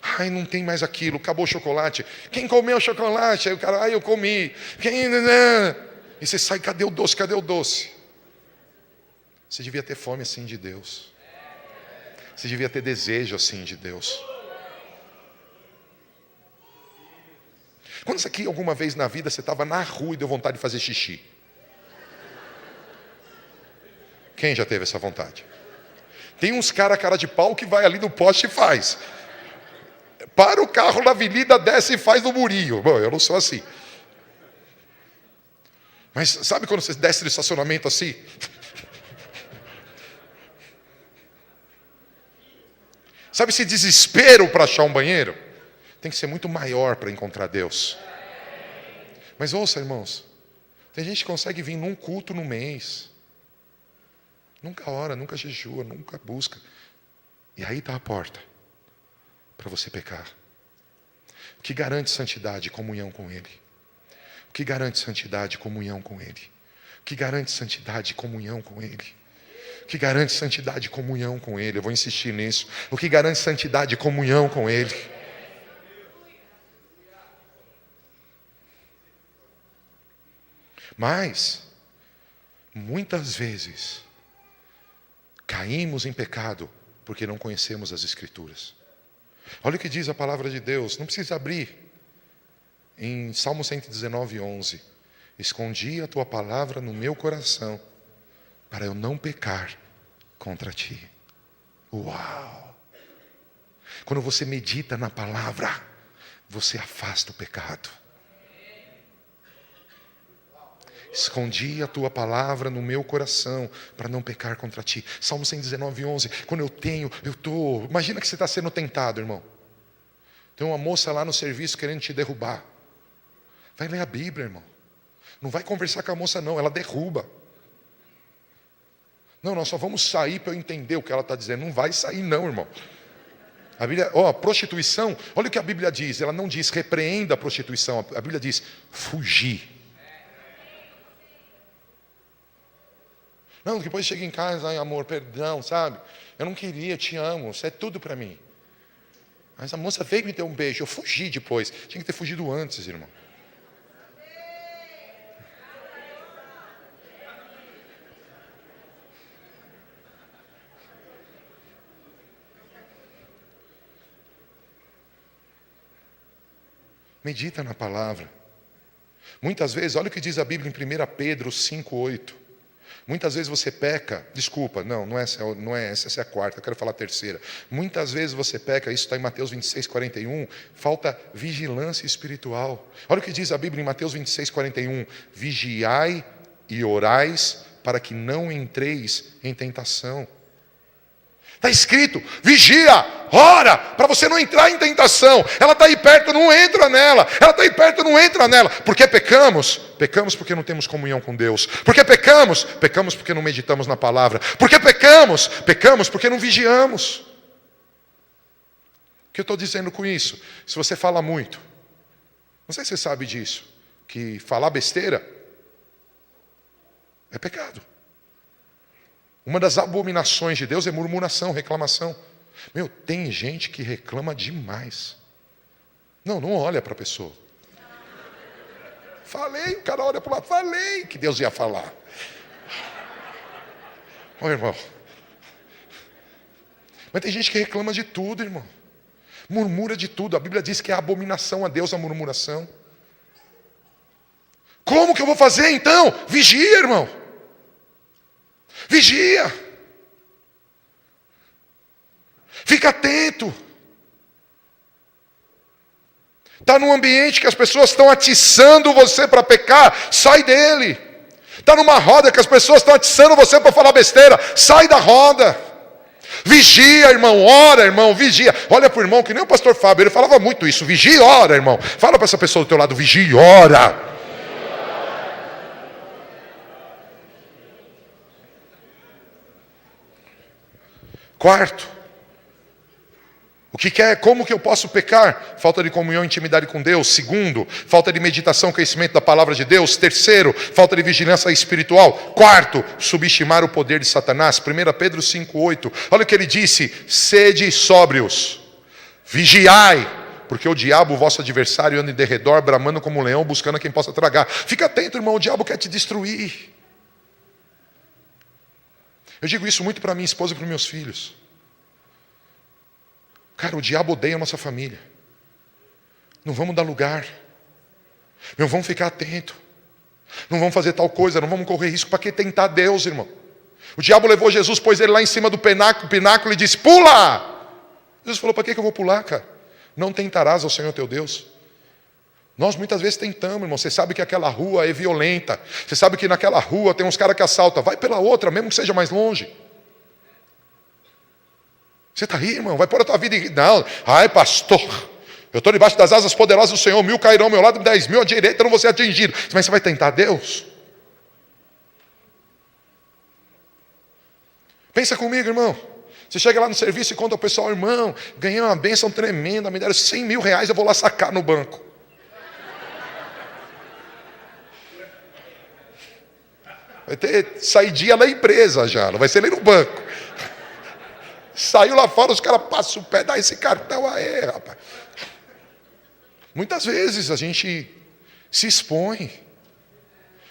Ai, não tem mais aquilo, acabou o chocolate. Quem comeu o chocolate? Aí o cara, eu comi. E você sai, cadê o doce, cadê o doce? Você devia ter fome assim de Deus. Você devia ter desejo assim de Deus. Quando aqui alguma vez na vida você estava na rua e deu vontade de fazer xixi? Quem já teve essa vontade? Tem uns cara de pau que vai ali no poste e faz. Para o carro na avenida, desce e faz no murinho. Bom, eu não sou assim. Mas sabe quando você desce do estacionamento assim? Sabe esse desespero para achar um banheiro? Tem que ser muito maior para encontrar Deus. Mas ouça, irmãos, tem gente que consegue vir num culto no mês. Nunca ora, nunca jejua, nunca busca. E aí está a porta para você pecar. O que garante santidade? Comunhão com Ele. O que garante santidade? Comunhão com Ele. O que garante santidade? Comunhão com Ele. O que garante santidade? Comunhão com Ele. Eu vou insistir nisso. O que garante santidade? Comunhão com Ele. Mas, muitas vezes, caímos em pecado porque não conhecemos as Escrituras. Olha o que diz a palavra de Deus. Não precisa abrir. Em Salmo 119, 11. Escondi a tua palavra no meu coração para eu não pecar contra ti. Uau! Quando você medita na palavra, você afasta o pecado. Escondi a tua palavra no meu coração para não pecar contra ti. Salmo 119, 11. Quando imagina que você está sendo tentado, irmão. Tem uma moça lá no serviço querendo te derrubar. Vai ler a Bíblia, irmão. Não vai conversar com a moça não, ela derruba. Não, nós só vamos sair para eu entender o que ela está dizendo. Não vai sair não, irmão. A Bíblia, prostituição, olha o que a Bíblia diz. Ela não diz repreenda a prostituição. A Bíblia diz fugir. Não, depois chega em casa, ai amor, perdão, sabe? Eu não queria, te amo, você é tudo para mim. Mas a moça veio me dar um beijo, eu fugi depois. Tinha que ter fugido antes, irmão. Medita na palavra. Muitas vezes, olha o que diz a Bíblia em 1 Pedro 5:8. Muitas vezes você peca, desculpa, não é essa é a quarta, eu quero falar a terceira. Muitas vezes você peca, isso está em Mateus 26:41, falta vigilância espiritual. Olha o que diz a Bíblia em Mateus 26:41. Vigiai e orais para que não entreis em tentação. Está escrito, vigia, ora, para você não entrar em tentação. Ela está aí perto, não entra nela. Ela está aí perto, não entra nela. Por que pecamos? Pecamos porque não temos comunhão com Deus. Por que pecamos? Pecamos porque não meditamos na palavra. Por que pecamos? Pecamos porque não vigiamos. O que eu estou dizendo com isso? Se você fala muito, não sei se você sabe disso, que falar besteira é pecado. Uma das abominações de Deus é murmuração, reclamação. Meu, tem gente que reclama demais. Não olha para a pessoa. Falei, o cara olha para o lado. Falei que Deus ia falar. Ô irmão. Mas tem gente que reclama de tudo, irmão. Murmura de tudo. A Bíblia diz que é abominação a Deus a murmuração. Como que eu vou fazer então? Vigia, irmão. Vigia. Fica atento. Está num ambiente que as pessoas estão atiçando você para pecar, sai dele. Está numa roda que as pessoas estão atiçando você para falar besteira, sai da roda. Vigia, irmão, ora, irmão, vigia. Olha para o irmão, que nem o pastor Fábio, ele falava muito isso, vigia e ora, irmão. Fala para essa pessoa do teu lado, vigia e ora. Quarto, como que eu posso pecar? Falta de comunhão e intimidade com Deus. Segundo, falta de meditação, conhecimento da palavra de Deus. Terceiro, falta de vigilância espiritual. Quarto, subestimar o poder de Satanás. 1 Pedro 5:8. Olha o que ele disse: sede sóbrios, Vigiai, porque o diabo, o vosso adversário, anda em derredor, bramando como um leão, buscando a quem possa tragar. Fica atento, irmão, o diabo quer te destruir. Eu digo isso muito para minha esposa e para os meus filhos. Cara, o diabo odeia a nossa família. Não vamos dar lugar. Não vamos ficar atento. Não vamos fazer tal coisa, não vamos correr risco. Para que tentar Deus, irmão? O diabo levou Jesus, pôs ele lá em cima do pináculo e disse, pula! Jesus falou, para que eu vou pular, cara? Não tentarás ao Senhor teu Deus. Nós muitas vezes tentamos, irmão. Você sabe que aquela rua é violenta. Você sabe que naquela rua tem uns caras que assaltam. Vai pela outra, mesmo que seja mais longe. Você está aí, irmão? Vai pôr a tua vida em... Não, ai pastor, eu estou debaixo das asas poderosas do Senhor. 1000 cairão ao meu lado, 10.000 à direita, eu não vou ser atingido. Mas você vai tentar Deus? Pensa comigo, irmão. Você chega lá no serviço e conta ao pessoal, irmão, ganhei uma bênção tremenda, me deram 100 mil reais, eu vou lá sacar no banco. Vai ter saidinha na empresa já, não vai ser nem no banco. Saiu lá fora, os caras passam o pé, dá esse cartão aí, rapaz. Muitas vezes a gente se expõe.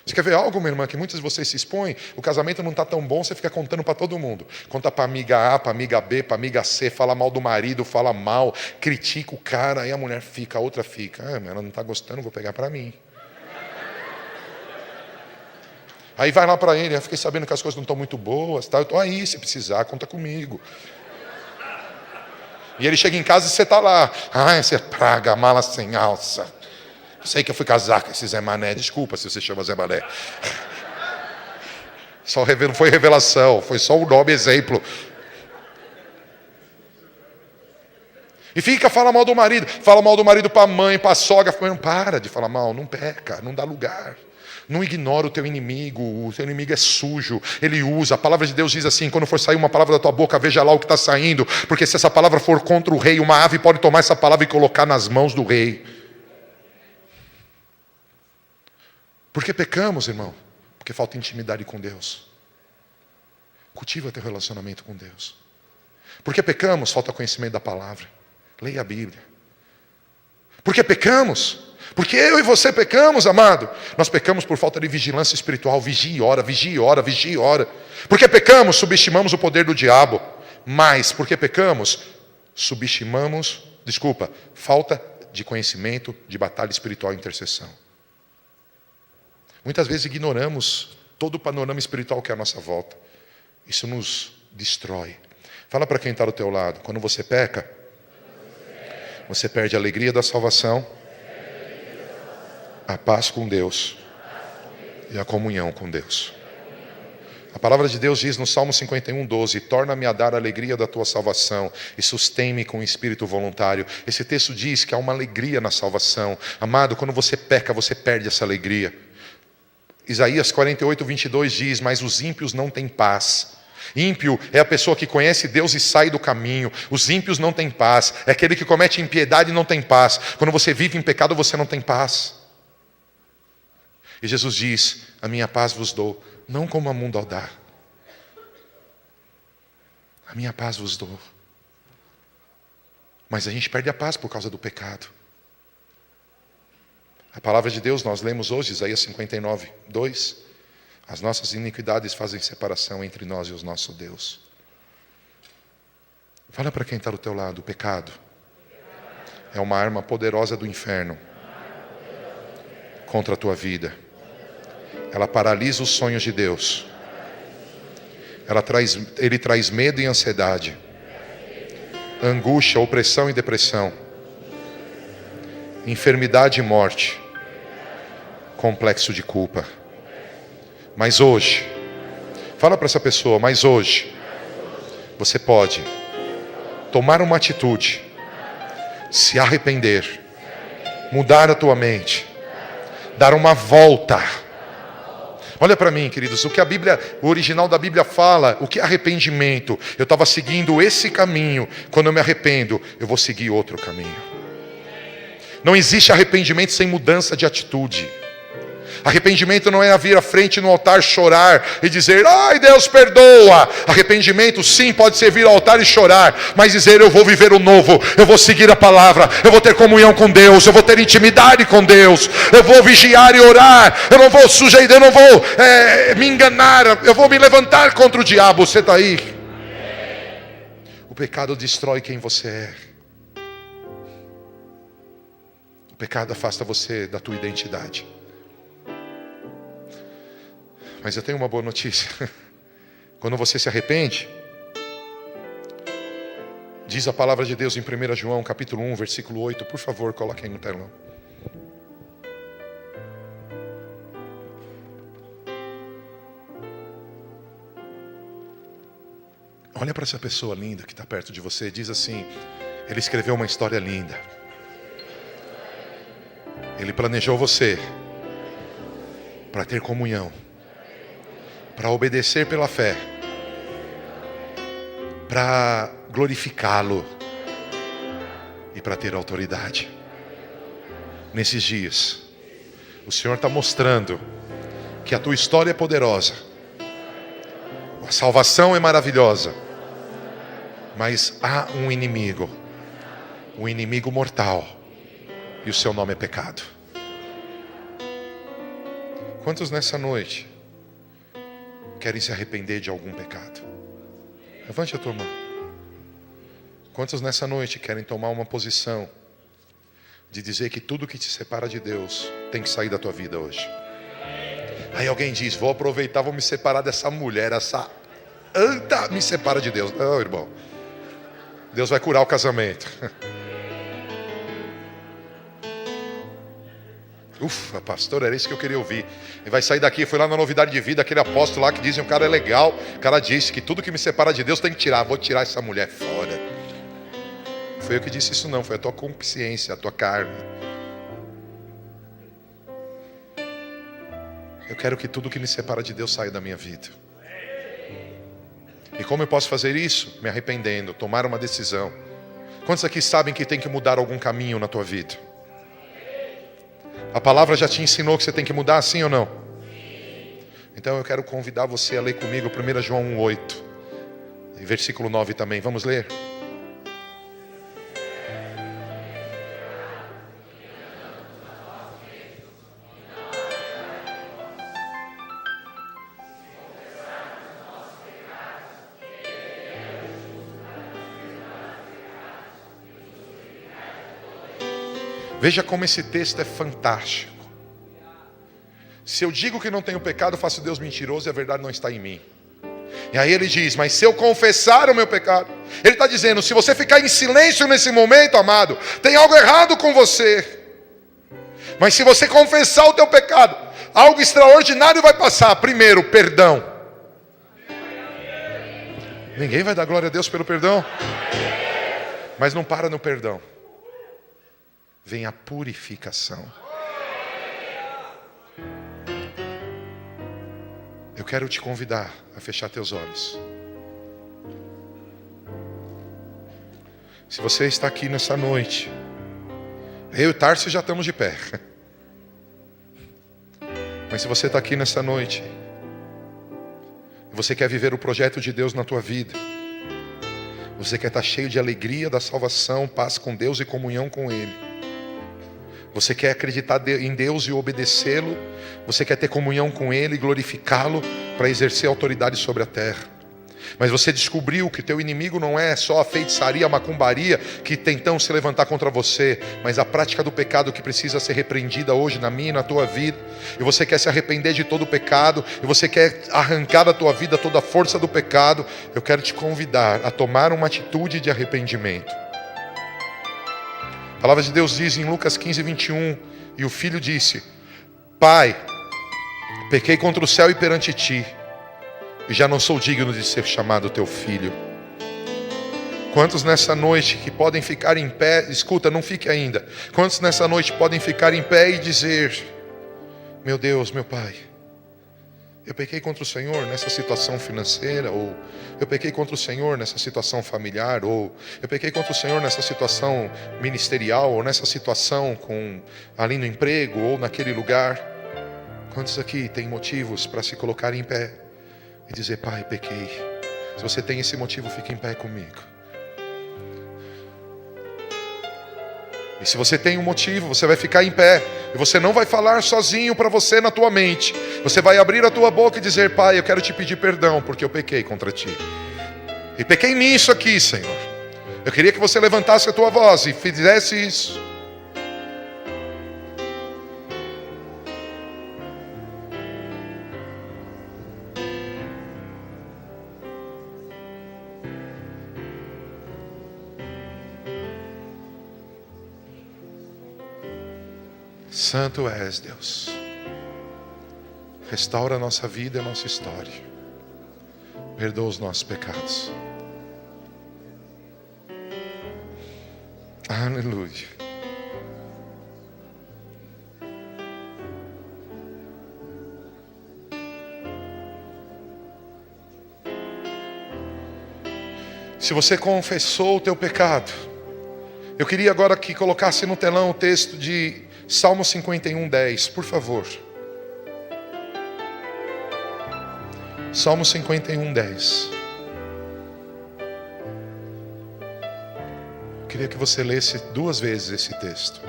Você quer ver algo, minha irmã, que muitas de vocês se expõem? O casamento não está tão bom, você fica contando para todo mundo. Conta para amiga A, para amiga B, para amiga C, fala mal do marido, fala mal, critica o cara, aí a mulher fica, a outra fica. Ah, mas ela não está gostando, vou pegar para mim. Aí vai lá para ele, eu fiquei sabendo que as coisas não estão muito boas, tá? Eu estou aí, se precisar, conta comigo. E ele chega em casa e você está lá. Ai, você praga, mala sem alça. Sei que eu fui casar com esse Zé Mané. Desculpa se você chama Zé Mané. Não foi revelação, foi só um nome exemplo. E fala mal do marido. Fala mal do marido para a mãe, para a sogra. Não para de falar mal, não peca, não dá lugar. Não ignora o teu inimigo é sujo, ele usa. A palavra de Deus diz assim, quando for sair uma palavra da tua boca, veja lá o que está saindo. Porque se essa palavra for contra o rei, uma ave pode tomar essa palavra e colocar nas mãos do rei. Por que pecamos, irmão? Porque falta intimidade com Deus. Cultiva teu relacionamento com Deus. Por que pecamos? Falta conhecimento da palavra. Leia a Bíblia. Por que pecamos? Porque eu e você pecamos, amado. Nós pecamos por falta de vigilância espiritual. Vigie e ora, vigie e ora, vigie e ora. Por que pecamos? Subestimamos o poder do diabo. Mas, por que pecamos? Falta de conhecimento de batalha espiritual e intercessão. Muitas vezes ignoramos todo o panorama espiritual que é à nossa volta. Isso nos destrói. Fala para quem está do teu lado. Quando você peca, você perde a alegria da salvação, a paz com Deus e a comunhão com Deus. A palavra de Deus diz no Salmo 51:12, torna-me a dar a alegria da tua salvação e sustém-me com o espírito voluntário. Esse texto diz que há uma alegria na salvação. Amado, quando você peca, você perde essa alegria. Isaías 48:22 diz, mas os ímpios não têm paz. Ímpio é a pessoa que conhece Deus e sai do caminho. Os ímpios não têm paz. É aquele que comete impiedade e não tem paz. Quando você vive em pecado, você não tem paz. E Jesus diz, a minha paz vos dou, não como a mundo dá. A minha paz vos dou. Mas a gente perde a paz por causa do pecado. A palavra de Deus, nós lemos hoje, Isaías 59:2. As nossas iniquidades fazem separação entre nós e o nosso Deus. Fala para quem está do teu lado, o pecado é uma arma poderosa do inferno contra a tua vida. Ela paralisa os sonhos de Deus. Ele traz medo e ansiedade, angústia, opressão e depressão, enfermidade e morte, complexo de culpa. Mas hoje, fala para essa pessoa, mas hoje, você pode tomar uma atitude, se arrepender, mudar a tua mente, dar uma volta. Olha para mim, queridos, o original da Bíblia fala, o que é arrependimento? Eu estava seguindo esse caminho, quando eu me arrependo, eu vou seguir outro caminho. Não existe arrependimento sem mudança de atitude. Arrependimento não é vir à frente no altar chorar e dizer, ai Deus perdoa. Arrependimento sim pode ser vir ao altar e chorar, mas dizer, eu vou viver o novo, eu vou seguir a palavra, eu vou ter comunhão com Deus, eu vou ter intimidade com Deus, eu vou vigiar e orar, eu não vou sujeitar, eu não vou me enganar, eu vou me levantar contra o diabo. Você está aí? O pecado destrói quem você é. O pecado afasta você da tua identidade. Mas eu tenho uma boa notícia. Quando você se arrepende, diz a palavra de Deus em 1 João capítulo 1, versículo 8. Por favor, coloque aí no telão. Olha para essa pessoa linda que está perto de você. Diz assim, ele escreveu uma história linda. Ele planejou você para ter comunhão, para obedecer pela fé, para glorificá-lo e para ter autoridade. Nesses dias, o Senhor está mostrando que a tua história é poderosa, a salvação é maravilhosa, mas há um inimigo mortal, e o seu nome é pecado. Quantos nessa noite querem se arrepender de algum pecado? Levante a tua mão. Quantos nessa noite querem tomar uma posição de dizer que tudo que te separa de Deus tem que sair da tua vida hoje? Aí alguém diz, vou aproveitar, vou me separar dessa mulher, essa anta me separa de Deus. Não, irmão. Deus vai curar o casamento. Ufa, pastor, era isso que eu queria ouvir. Ele vai sair daqui, foi lá na Novidade de Vida, aquele apóstolo lá que dizem, o cara é legal. O cara disse que tudo que me separa de Deus tem que tirar. Vou tirar essa mulher fora. Foi eu que disse isso não, foi a tua consciência, a tua carne. Eu quero que tudo que me separa de Deus saia da minha vida. E como eu posso fazer isso? Me arrependendo, tomar uma decisão. Quantos aqui sabem que tem que mudar algum caminho na tua vida? A palavra já te ensinou que você tem que mudar, sim ou não? Então eu quero convidar você a ler comigo 1 João 1,8 e versículo 9 também. Vamos ler? Veja como esse texto é fantástico. Se eu digo que não tenho pecado, faço Deus mentiroso e a verdade não está em mim. E aí ele diz, mas se eu confessar o meu pecado, ele está dizendo, se você ficar em silêncio nesse momento, amado, tem algo errado com você. Mas se você confessar o teu pecado, algo extraordinário vai passar. Primeiro, perdão. Ninguém vai dar glória a Deus pelo perdão? Mas não para no perdão. Vem a purificação. Eu quero te convidar a fechar teus olhos. Se você está aqui nessa noite, eu e Tarso já estamos de pé. Mas se você está aqui nessa noite, e você quer viver o projeto de Deus na tua vida, você quer estar cheio de alegria da salvação, paz com Deus e comunhão com Ele, você quer acreditar em Deus e obedecê-lo, você quer ter comunhão com Ele e glorificá-lo para exercer autoridade sobre a terra. Mas você descobriu que teu inimigo não é só a feitiçaria, a macumbaria que tentam se levantar contra você, mas a prática do pecado que precisa ser repreendida hoje na minha e na tua vida. E você quer se arrepender de todo o pecado, e você quer arrancar da tua vida toda a força do pecado. Eu quero te convidar a tomar uma atitude de arrependimento. A palavra de Deus diz em Lucas 15, 21, e o filho disse, Pai, pequei contra o céu e perante ti, e já não sou digno de ser chamado teu filho. Quantos nessa noite que podem ficar em pé, escuta, não fique ainda. Quantos nessa noite podem ficar em pé e dizer, meu Deus, meu Pai, eu pequei contra o Senhor nessa situação financeira, ou eu pequei contra o Senhor nessa situação familiar, ou eu pequei contra o Senhor nessa situação ministerial, ou nessa situação ali no emprego, ou naquele lugar. Quantos aqui tem motivos para se colocar em pé e dizer: Pai, pequei? Se você tem esse motivo, fique em pé comigo. E se você tem um motivo, você vai ficar em pé. E você não vai falar sozinho para você na tua mente. Você vai abrir a tua boca e dizer: Pai, eu quero te pedir perdão porque eu pequei contra ti. E pequei nisso aqui, Senhor. Eu queria que você levantasse a tua voz e fizesse isso. Santo és, Deus. Restaura a nossa vida e a nossa história. Perdoa os nossos pecados. Aleluia. Se você confessou o teu pecado, eu queria agora que colocasse no telão o texto de Salmo 51:10, por favor. Salmo 51:10. Eu queria que você lesse 2 vezes esse texto.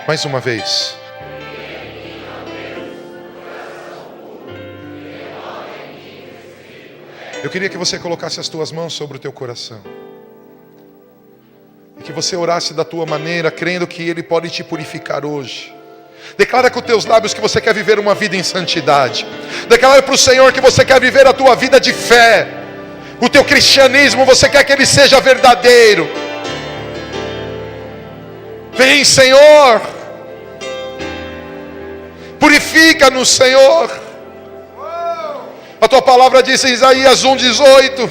Mais uma vez. Eu queria que você colocasse as tuas mãos sobre o teu coração. E que você orasse da tua maneira, crendo que Ele pode te purificar hoje. Declara com os teus lábios que você quer viver uma vida em santidade. Declara para o Senhor que você quer viver a tua vida de fé. O teu cristianismo, você quer que ele seja verdadeiro. Vem, Senhor. Purifica-nos, Senhor. A tua palavra diz em Isaías 1:18,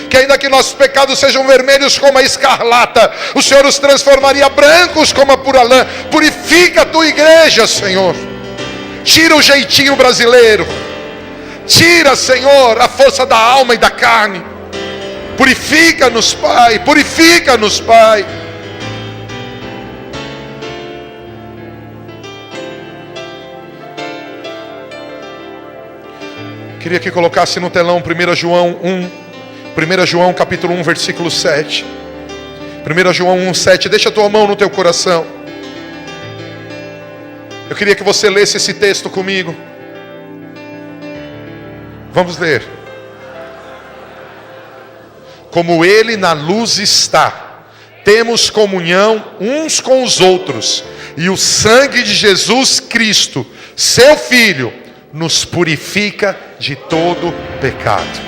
que ainda que nossos pecados sejam vermelhos como a escarlata, o Senhor os transformaria brancos como a pura lã. Purifica a tua igreja, Senhor. Tira o jeitinho brasileiro. Tira, Senhor, a força da alma e da carne. Purifica-nos, Pai. Purifica-nos, Pai. Queria que colocasse no telão 1 João 1. 1 João capítulo 1, versículo 7. 1 João 1, 7. Deixa a tua mão no teu coração. Eu queria que você lesse esse texto comigo. Vamos ler. Como Ele na luz está, temos comunhão uns com os outros. E o sangue de Jesus Cristo, seu Filho, nos purifica de todo pecado.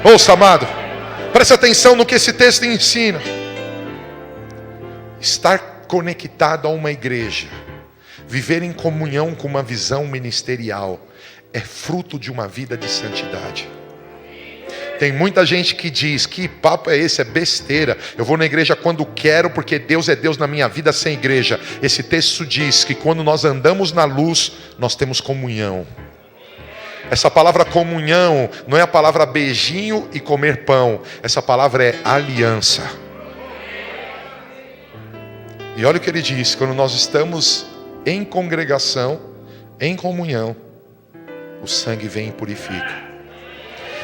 Ouça, amado, preste atenção no que esse texto ensina. Estar conectado a uma igreja, viver em comunhão com uma visão ministerial, é fruto de uma vida de santidade. Tem muita gente que diz: que papo é esse? É besteira. Eu vou na igreja quando quero, porque Deus é Deus na minha vida sem igreja. Esse texto diz que quando nós andamos na luz, nós temos comunhão. Essa palavra comunhão não é a palavra beijinho e comer pão. Essa palavra é aliança. E olha o que ele diz: quando nós estamos em congregação, em comunhão, o sangue vem e purifica.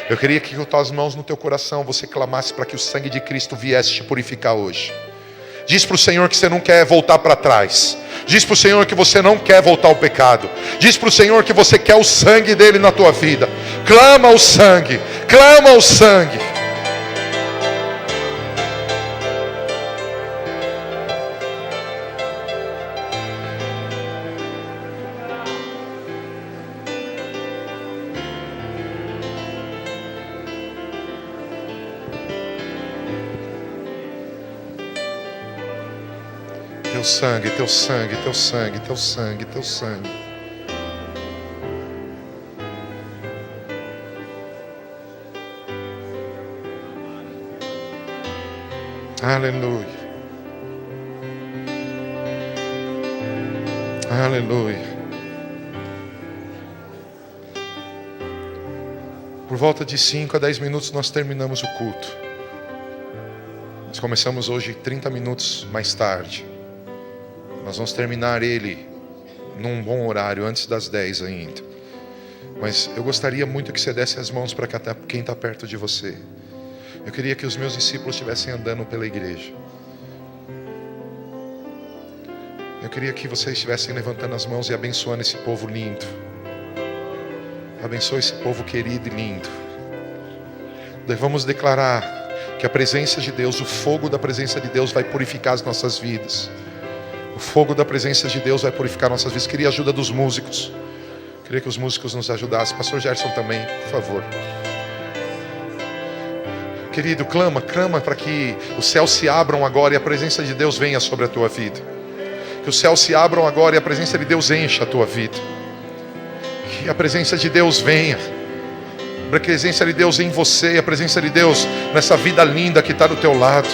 Eu queria que com as tuas mãos no teu coração você clamasse para que o sangue de Cristo viesse te purificar hoje. Diz para o Senhor que você não quer voltar para trás. Diz para o Senhor que você não quer voltar ao pecado. Diz para o Senhor que você quer o sangue dele na tua vida. Clama o sangue. Clama o sangue. Teu sangue, teu sangue, teu sangue, teu sangue, teu sangue. Aleluia. Aleluia. Por volta de 5 a 10 minutos nós terminamos o culto. Nós começamos hoje 30 minutos mais tarde. Nós vamos terminar ele num bom horário, antes das 10 ainda. Mas eu gostaria muito que você desse as mãos para quem está perto de você. Eu queria que os meus discípulos estivessem andando pela igreja. Eu queria que vocês estivessem levantando as mãos e abençoando esse povo lindo. Abençoe esse povo querido e lindo. Nós vamos declarar que a presença de Deus, o fogo da presença de Deus vai purificar as nossas vidas. O fogo da presença de Deus vai purificar nossas vidas. Queria a ajuda dos músicos. Queria que os músicos nos ajudassem. Pastor Gerson também, por favor. Querido, clama para que os céus se abram agora e a presença de Deus venha sobre a tua vida. Que os céus se abram agora e a presença de Deus encha a tua vida. Que a presença de Deus venha. A presença de Deus em você, a presença de Deus nessa vida linda que está do teu lado.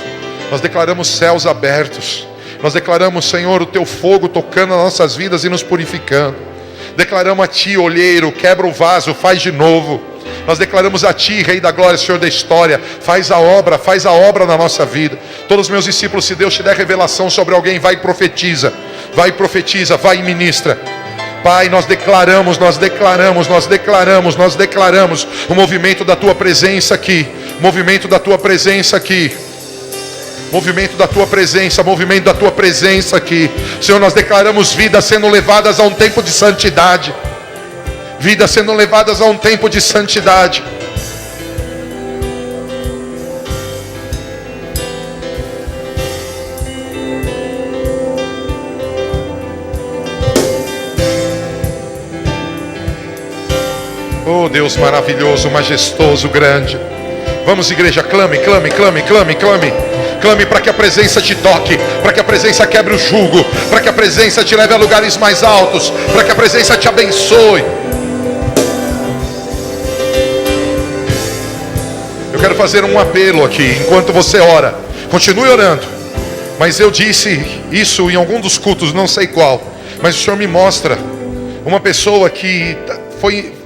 Nós declaramos céus abertos. Nós declaramos, Senhor, o teu fogo tocando nas nossas vidas e nos purificando. Declaramos a ti, olheiro, quebra o vaso, faz de novo. Nós declaramos a ti, Rei da Glória, Senhor da história, faz a obra na nossa vida. Todos os meus discípulos, se Deus te der revelação sobre alguém, vai e profetiza, vai e ministra. Pai, nós declaramos o movimento da tua presença aqui, movimento da tua presença aqui. Movimento da tua presença aqui. Senhor, nós declaramos vidas sendo levadas a um tempo de santidade. Vidas sendo levadas a um tempo de santidade. Oh Deus maravilhoso, majestoso, grande. Vamos, igreja, clame. Clame para que a presença te toque, para que a presença quebre o jugo, para que a presença te leve a lugares mais altos, para que a presença te abençoe. Eu quero fazer um apelo aqui, enquanto você ora. Continue orando. Mas eu disse isso em algum dos cultos, não sei qual. Mas o Senhor me mostra uma pessoa que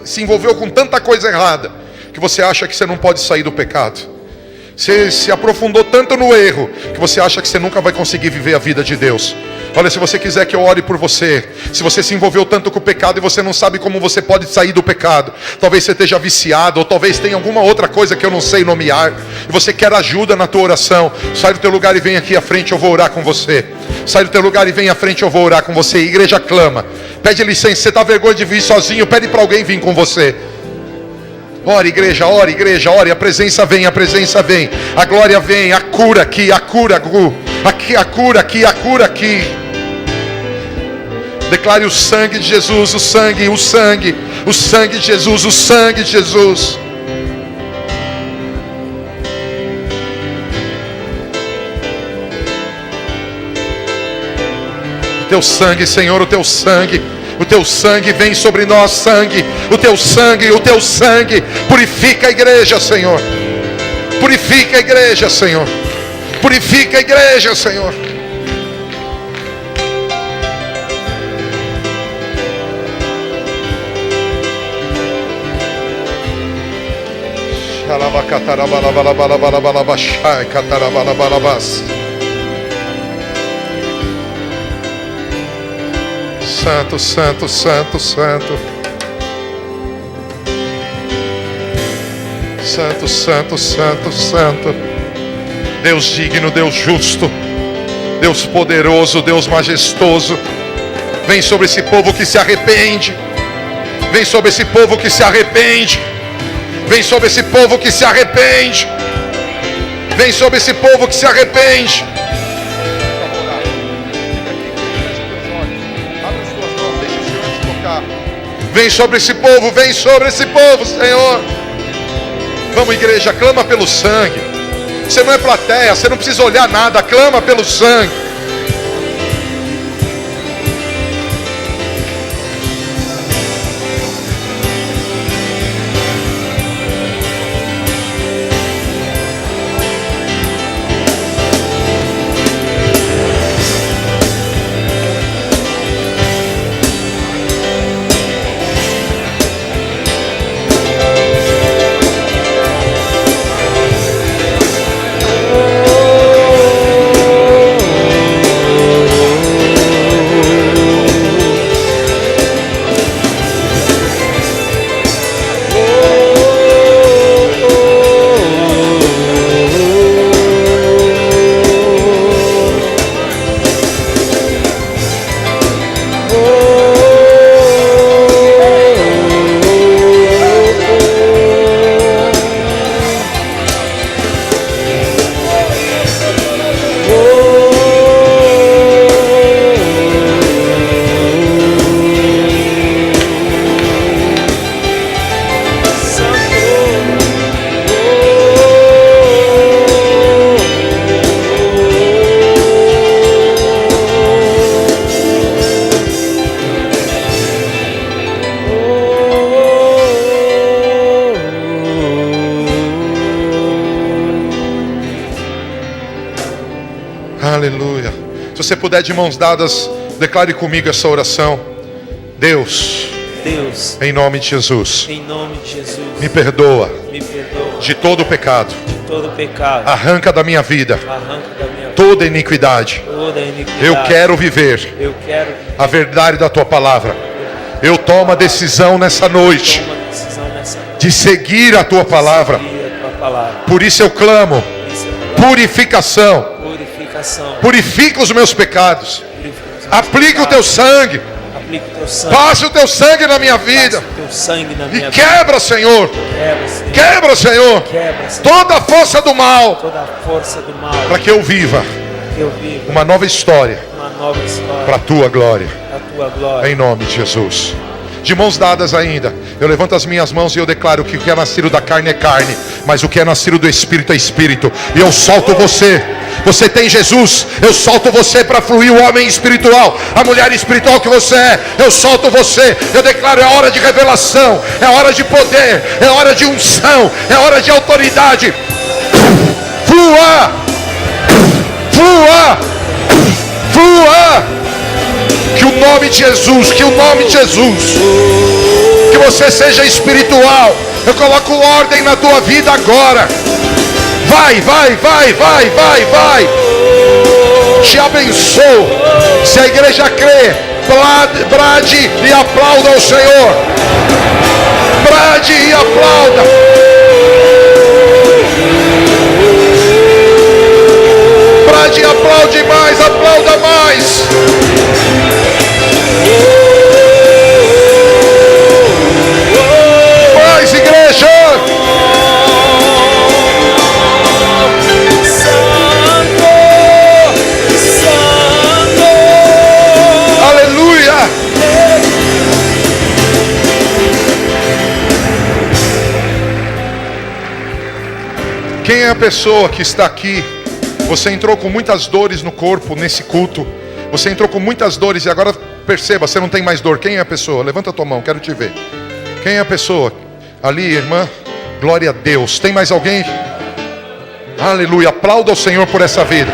se envolveu com tanta coisa errada, que você acha que você não pode sair do pecado. Você se aprofundou tanto no erro que você acha que você nunca vai conseguir viver a vida de Deus. Olha, se você quiser que eu ore por você, se você se envolveu tanto com o pecado e você não sabe como você pode sair do pecado, talvez você esteja viciado, ou talvez tenha alguma outra coisa que eu não sei nomear, e você quer ajuda na tua oração, sai do teu lugar e vem aqui à frente, eu vou orar com você. Sai do teu lugar e vem à frente, eu vou orar com você. Igreja, clama, pede licença. Você está vergonha de vir sozinho, pede para alguém vir com você. Ore, igreja, ore. A presença vem. A glória vem, a cura aqui, a cura aqui. Declare o sangue de Jesus, o sangue de Jesus, o sangue de Jesus. O teu sangue, Senhor, o teu sangue vem sobre nós, sangue. O teu sangue purifica a igreja, Senhor. Purifica a igreja, Senhor. Santo. Santo. Deus digno, Deus justo, Deus poderoso, Deus majestoso. Vem sobre esse povo que se arrepende. Vem sobre esse povo que se arrepende. Vem sobre esse povo que se arrepende. Vem sobre esse povo que se arrepende. Vem sobre esse povo, Senhor. Vamos, igreja, clama pelo sangue. Você não é plateia, você não precisa olhar nada, clama pelo sangue. Oh Aleluia. Se você puder de mãos dadas, declare comigo essa oração. Deus, em nome de Jesus, me perdoa de todo o pecado. Arranca da minha vida toda iniquidade. Eu quero viver a verdade da tua palavra. Eu tomo a decisão nessa noite de seguir a tua palavra. Por isso eu clamo purificação. Purifica os meus pecados. Aplica o teu sangue. Passe o teu sangue na minha vida. E quebra, Senhor. Quebra, Senhor. Toda a força do mal. Para que eu viva uma nova história. Para a tua glória. Em nome de Jesus. De mãos dadas ainda, eu levanto as minhas mãos e eu declaro que o que é nascido da carne é carne, mas o que é nascido do Espírito é Espírito. E eu solto você. Você tem Jesus, eu solto você para fluir o homem espiritual, a mulher espiritual que você é. Eu solto você, eu declaro, é hora de revelação, é hora de poder, é hora de unção, é hora de autoridade. Flua, flua, flua. Que o nome de Jesus, que o nome de Jesus, que você seja espiritual. Eu coloco ordem na tua vida agora. Vai, vai, vai, vai, vai, vai. Te abençoo. Se a igreja crê, brade e aplauda ao Senhor. Brade e aplauda. Brade e aplaude mais, aplauda mais. Mais, igreja. Santo, Santo. Aleluia. Quem é a pessoa que está aqui? Você entrou com muitas dores no corpo nesse culto. Você entrou com muitas dores e agora perceba, você não tem mais dor. Quem é a pessoa? Levanta a tua mão, quero te ver. Quem é a pessoa? Ali, irmã. Glória a Deus. Tem mais alguém? Aleluia. Aplauda o Senhor por essa vida.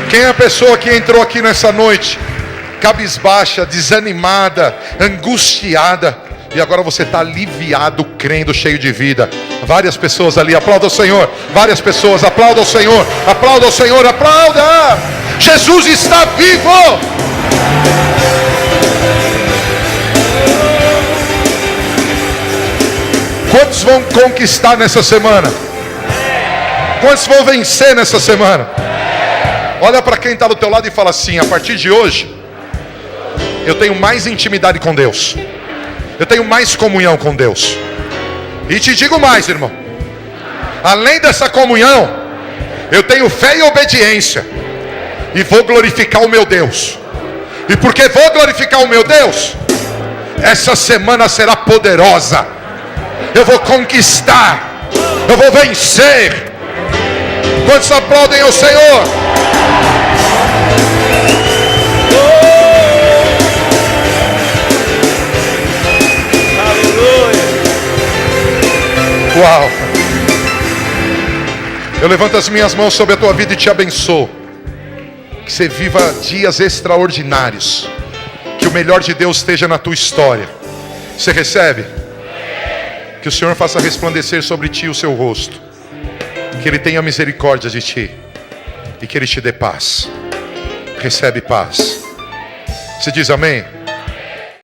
Quem é a pessoa que entrou aqui nessa noite? Cabisbaixa, desanimada, angustiada. E agora você está aliviado, crendo, cheio de vida. Várias pessoas ali, aplauda o Senhor. Várias pessoas, aplauda o Senhor. Aplauda o Senhor, aplauda. Jesus está vivo. Quantos vão conquistar nessa semana? Quantos vão vencer nessa semana? Olha para quem está do teu lado e fala assim: a partir de hoje, eu tenho mais intimidade com Deus. Eu tenho mais comunhão com Deus. E te digo mais, irmão. Além dessa comunhão, eu tenho fé e obediência. E vou glorificar o meu Deus. E porque vou glorificar o meu Deus, essa semana será poderosa. Eu vou conquistar. Eu vou vencer. Quantos aplaudem ao Senhor? Uau. Eu levanto as minhas mãos sobre a tua vida e te abençoo. Que você viva dias extraordinários. Que o melhor de Deus esteja na tua história. Você recebe? Que o Senhor faça resplandecer sobre ti o seu rosto. Que Ele tenha misericórdia de ti. E que Ele te dê paz. Recebe paz. Você diz amém?